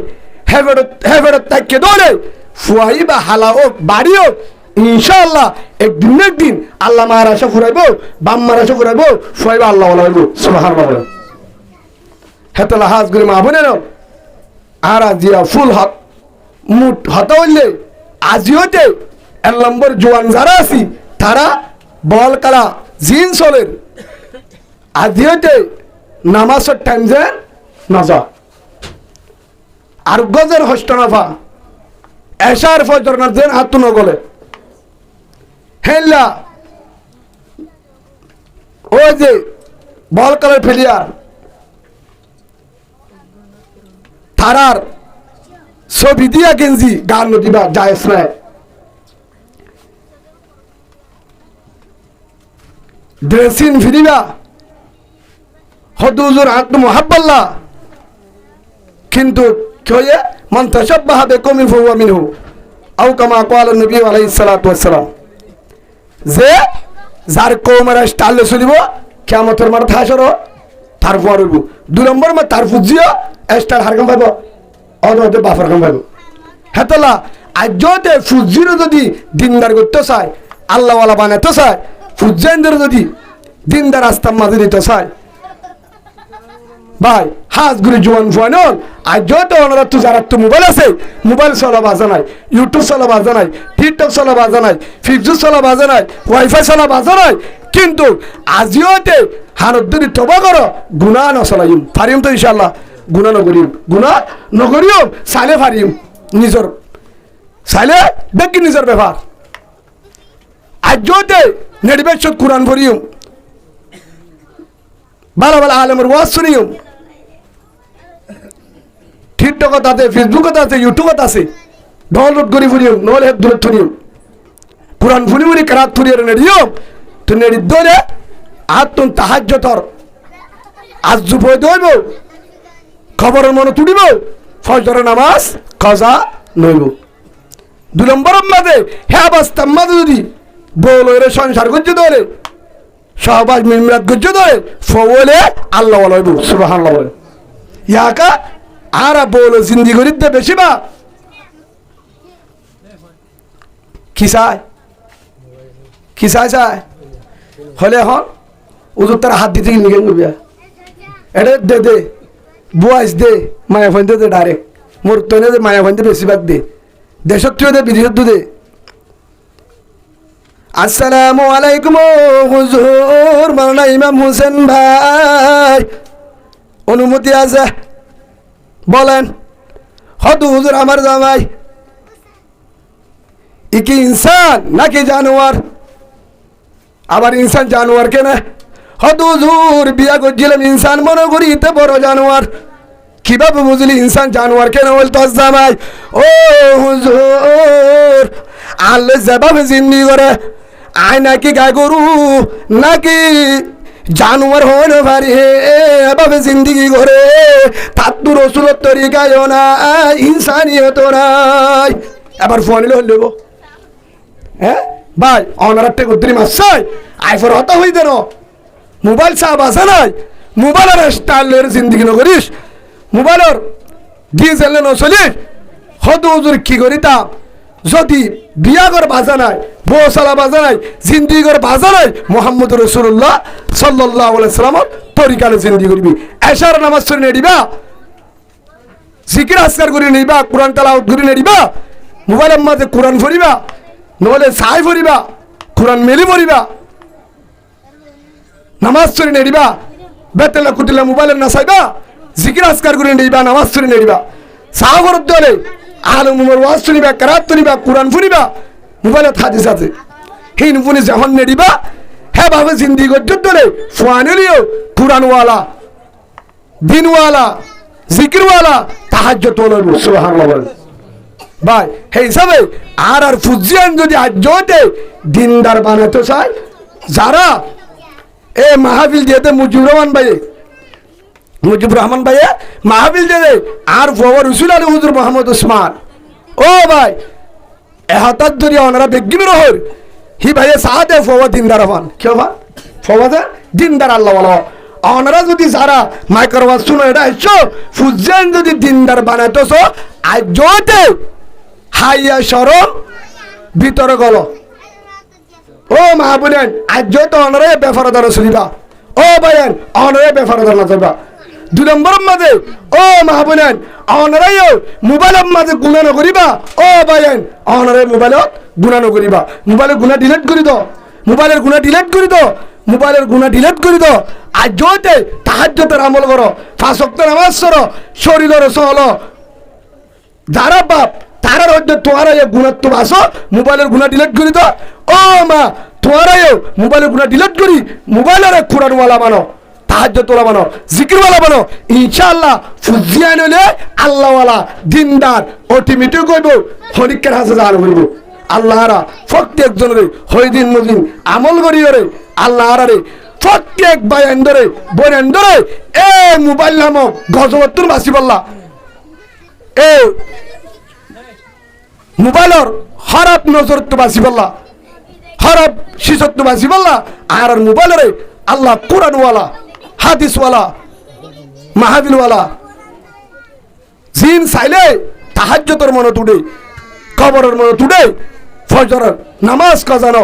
হেফেরত তাকে দৌড়ে ফুয়াই বা হালা হোক বাড়ি হোক ইনশাআল্লাহ একদিন না একদিন আল্লাহ মার আশা ফুরাইবো বাম মার আশা ফুরাইবো ফুয়াইবা আল্লাহ হইব সুবহানাল্লাহ হেতলা হাজ করে মা বোনের আর জিয়া ফুল হক মুঠ হতা হইলে আজিওতে 1 নম্বর জোয়ান যারা আছি তারা বল কালা জিন চলের আজিওতে নামাজের টাইম যে নজা আর গজের হষ্ট নফা এশার ফজর না দেন হাত নগলে হেল্লা ওই যে বল কালার প্লেয়ার তারার ছবি দিয়া গেঞ্জি গান দিবা জায়েজ নাই ড্রেসিং ফিরিবা হদুজুর আত্ম মুহাব্বাল্লাহ কিন্তু কয়ে মান তাশাব্বাহা বিকওমিন ফাহুয়া মিনহু আও কামা ক্বালা নবী আলাইহিস সালাতু ওয়াস সালাম যে যার কওমের স্টাইল চলিব কিয়ামতের মাঠে হাসর তারপর হইব 2 নম্বর মা তার ফুজিও স্টাইল হারকাম পাইব অনতে বাফার কাম পাইব হেতলা আজতে ফুজির যদি দিনদার করতে চায় আল্লাহ ওয়ালা বানাতে চায় ফুজাইনদের যদি দিনদার রাস্তার মাঝে দিতে চায় ভাই হাজ গুলি জোয়ান ফুয়ানল আজ যত ওনারা তো যারা তো মোবাইল আছে মোবাইল চলা বাজা নাই ইউটিউব চলা বাজা নাই টিকটক চলা বাজা নাই ফেসবুক চলা বাজা নাই ওয়াইফাই চলা বাজা নাই কিন্তু আজিওতে হানত যদি তবা করো গুনাহ নচলাইম পারিম তো ইনশাআল্লাহ গুনাহ নগরিম চাইলে পারিম নিজর চাইলে দেখি নিজের ব্যাপার আজিওতে নেডিবেশন কোরআন পড়িম ভালো ভালো আলেমের ওয়াজ শুনিম টিকটকত আছে ফেসবুকত আছে ইউটিউবত আছে ডাউনলোড করি ফুরিম নহলে দূরে থুরিম কোরআন ফুরি ফুরি কারাত ফুরিয়ে নেডিম তো নেডি দরে আত্মন তাহাজ্জতর আজু বই দইব খবরের মনে তুলিব ফজরের নামাজ কাজা নইব 2 নম্বরের মাঝে হ্যাঁ বাস্তার মাঝে যদি বল এর সংসার করছে ধরে সহবাজ মিমরাত করছে ধরে ফলে আল্লাহ হইব সুবহানাল্লাহ বলে ইয়াকা আর বল জিন্দি করিতে বেশি বা কি চায় হলে এখন উজুর তার হাত দিতে নিয়ে করবি এটা দে বুয়াইস দে মায়া ফোন দে ডাইরেক্ট মোর তো মায়া ফোন বেশিরভাগ দে দেশত দে বিদেশত দে আসসালামু আলাইকুম হুজুর মাওলানা ইমাম হোসেন ভাই অনুমতি আছে বলেন হদু হুজুর আমার জামাই কি ইনসান নাকি জানোয়ার আবার ইনসান জানোয়ার কেন হদু হুজুর বিয়া করছিলাম ইনসান মনে করি এতে বড় জানোয়ার কিভাবে বুঝলি ইনসান জানোয়ার কেন বল তোর জামাই ও হুজুর আল্লাহ যেভাবে জিন্দি করে আয় নাকি গায় গরু নাকি জানোয়ার হইতে পারে এভাবে জিন্দিগি করে তার তো রসুলের তরিকায়ও না ইনসানিয়ত নাই এবার ফোন হইল হ্যাঁ ভাই অনারাটে গদ্রি মাসাই আইফর হতা হই দেন মোবাইল চাপ আছে নাই মোবাইলের স্টাইলের জিন্দিগি নকরিস মোবাইলের ডিজেল নচলিস হদু হুজুর কি করি তা যদি বিয়া করে বাজা নাই বউ সালা বাজা নাই জিন্দিগি করে বাজা নাই মুহাম্মদ রাসূলুল্লাহ সাল্লাল্লাহু আলাইহি সাল্লামের তরিকালে জিন্দিগি করবি এশার নামাজ পড়ে নেডিবা জিকির আসকার করে নেবা কোরআন তেলাওয়াত করে নেডিবা মোবাইলের মাঝে কোরআন পড়িবা নহলে সাই পড়িবা কোরআন মেলি পড়িবা নামাজ পড়ে নেডিবা বেতেলা কুটিলা মোবাইলের না চাইবা জিকির আসকার করে নেবা নামাজ পড়ে নেডিবা সাগর দলে আলম উমর ওয়াজ শুনিবা কারাত করিবা কোরআন পড়িবা মোবাইলত হাদিস আছে হিন ফুনি যখন নেডিবা হ্যাঁ ভাবে জিন্দি করতে দলে ফুয়ানিলিও কোরআনওয়ালা দিনওয়ালা জিকিরওয়ালা তাহাজ্জুদ তোলব সুবহানাল্লাহ ভাই সেই হিসাবে আর ফুজিয়ান যদি আজতে দিনদার বানাতে চায় যারা এ মাহফিল দিয়েতে মুজিবুর রহমান ভাইয়ে মাহফিল দিয়ে আর ফওয়ার রসুল আলী হুজুর মোহাম্মদ উসমান ও ভাই এহাতার ধরে ওনারা বেগিন রহর হি ভাইয়ে সাহায্যে ফওয়া দিনদার হন কেউ ভাই ফওয়াদে দিনদার আল্লাহ বলো ওনারা যদি যারা মাইক্রোবাস শুনো এটা এসো ফুজিয়ান যদি দিনদার বানাতেছ আজতে হাইয়া সরম ভিতরে গল ও মা বলেন আজ তো অনরে বেফারদার চলিবা ও ভাইয়েন অনরে বেফারদার না চলবা দুই নম্বরের মাঝে ও মাহবুবেন অনারাইও মোবাইলের মাঝে গুণা নকরিবা ও ভাইয়েন অনারাই মোবাইলত গুণা নকরিবা মোবাইলের গুণা ডিলিট করে দাও মোবাইলের গুণা ডিলিট করে দাও মোবাইলের গুণা ডিলিট করে দাও আর জোতে তাহাজ্জুদের আমল করো 5 ওয়াক্ত নামাজ পড়ো শরীরের চলো যারা বাপ তারা হচ্ছে তোমারা এই গুণাত্ব আসো মোবাইলের গুণা ডিলিট করে দাও ও মা তোমারাও মোবাইলের গুণা ডিলিট করি মোবাইলের কোরআনওয়ালা মানো তাহাজ্জুদওয়ালা বানো জিকিরওয়ালা বানো ইনশাআল্লাহ ফুজিয়ান হলে আল্লাহওয়ালা দিনদার অটোমেটিক হইব হরিকের হাসে জান হইব আল্লাহরা প্রত্যেক জনের হইদিন মদিন আমল করিও আল্লাহরে প্রত্যেক বায়ান্দরে বরেন্দরে এ মোবাইল নামক গজবত্তর বাসি বললা এ মোবাইলর খারাপ নজর তো বাসি বললা খারাপ শিশত তো বাসি বললা আর মোবাইলরে আল্লাহ কোরআনওয়ালা হাদিসওয়ালা মাহাদিলওয়ালা জিন চাইলে তাহাজ্জুদের মনে তুড়ে কবরের মনে তুড়ে ফজরের নামাজ কাজানো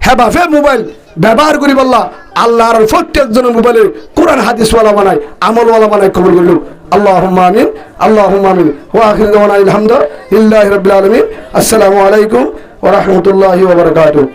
হেবাফে মোবাইল ব্যবহার করি বললা আল্লাহর প্রত্যেকজনের মোবাইলে কোরআন হাদিসওয়ালা বানায় আমলওয়ালা বানায় কবুল করল আল্লাহুম্মা আমিন আল্লাহুম্মা আমিন ওয়া আখিরু দাওয়ানা আলহামদুলিল্লাহি রাব্বিল আলামিন আসসালামু আলাইকুম ওয়া রাহমাতুল্লাহি ওয়া বারাকাতুহু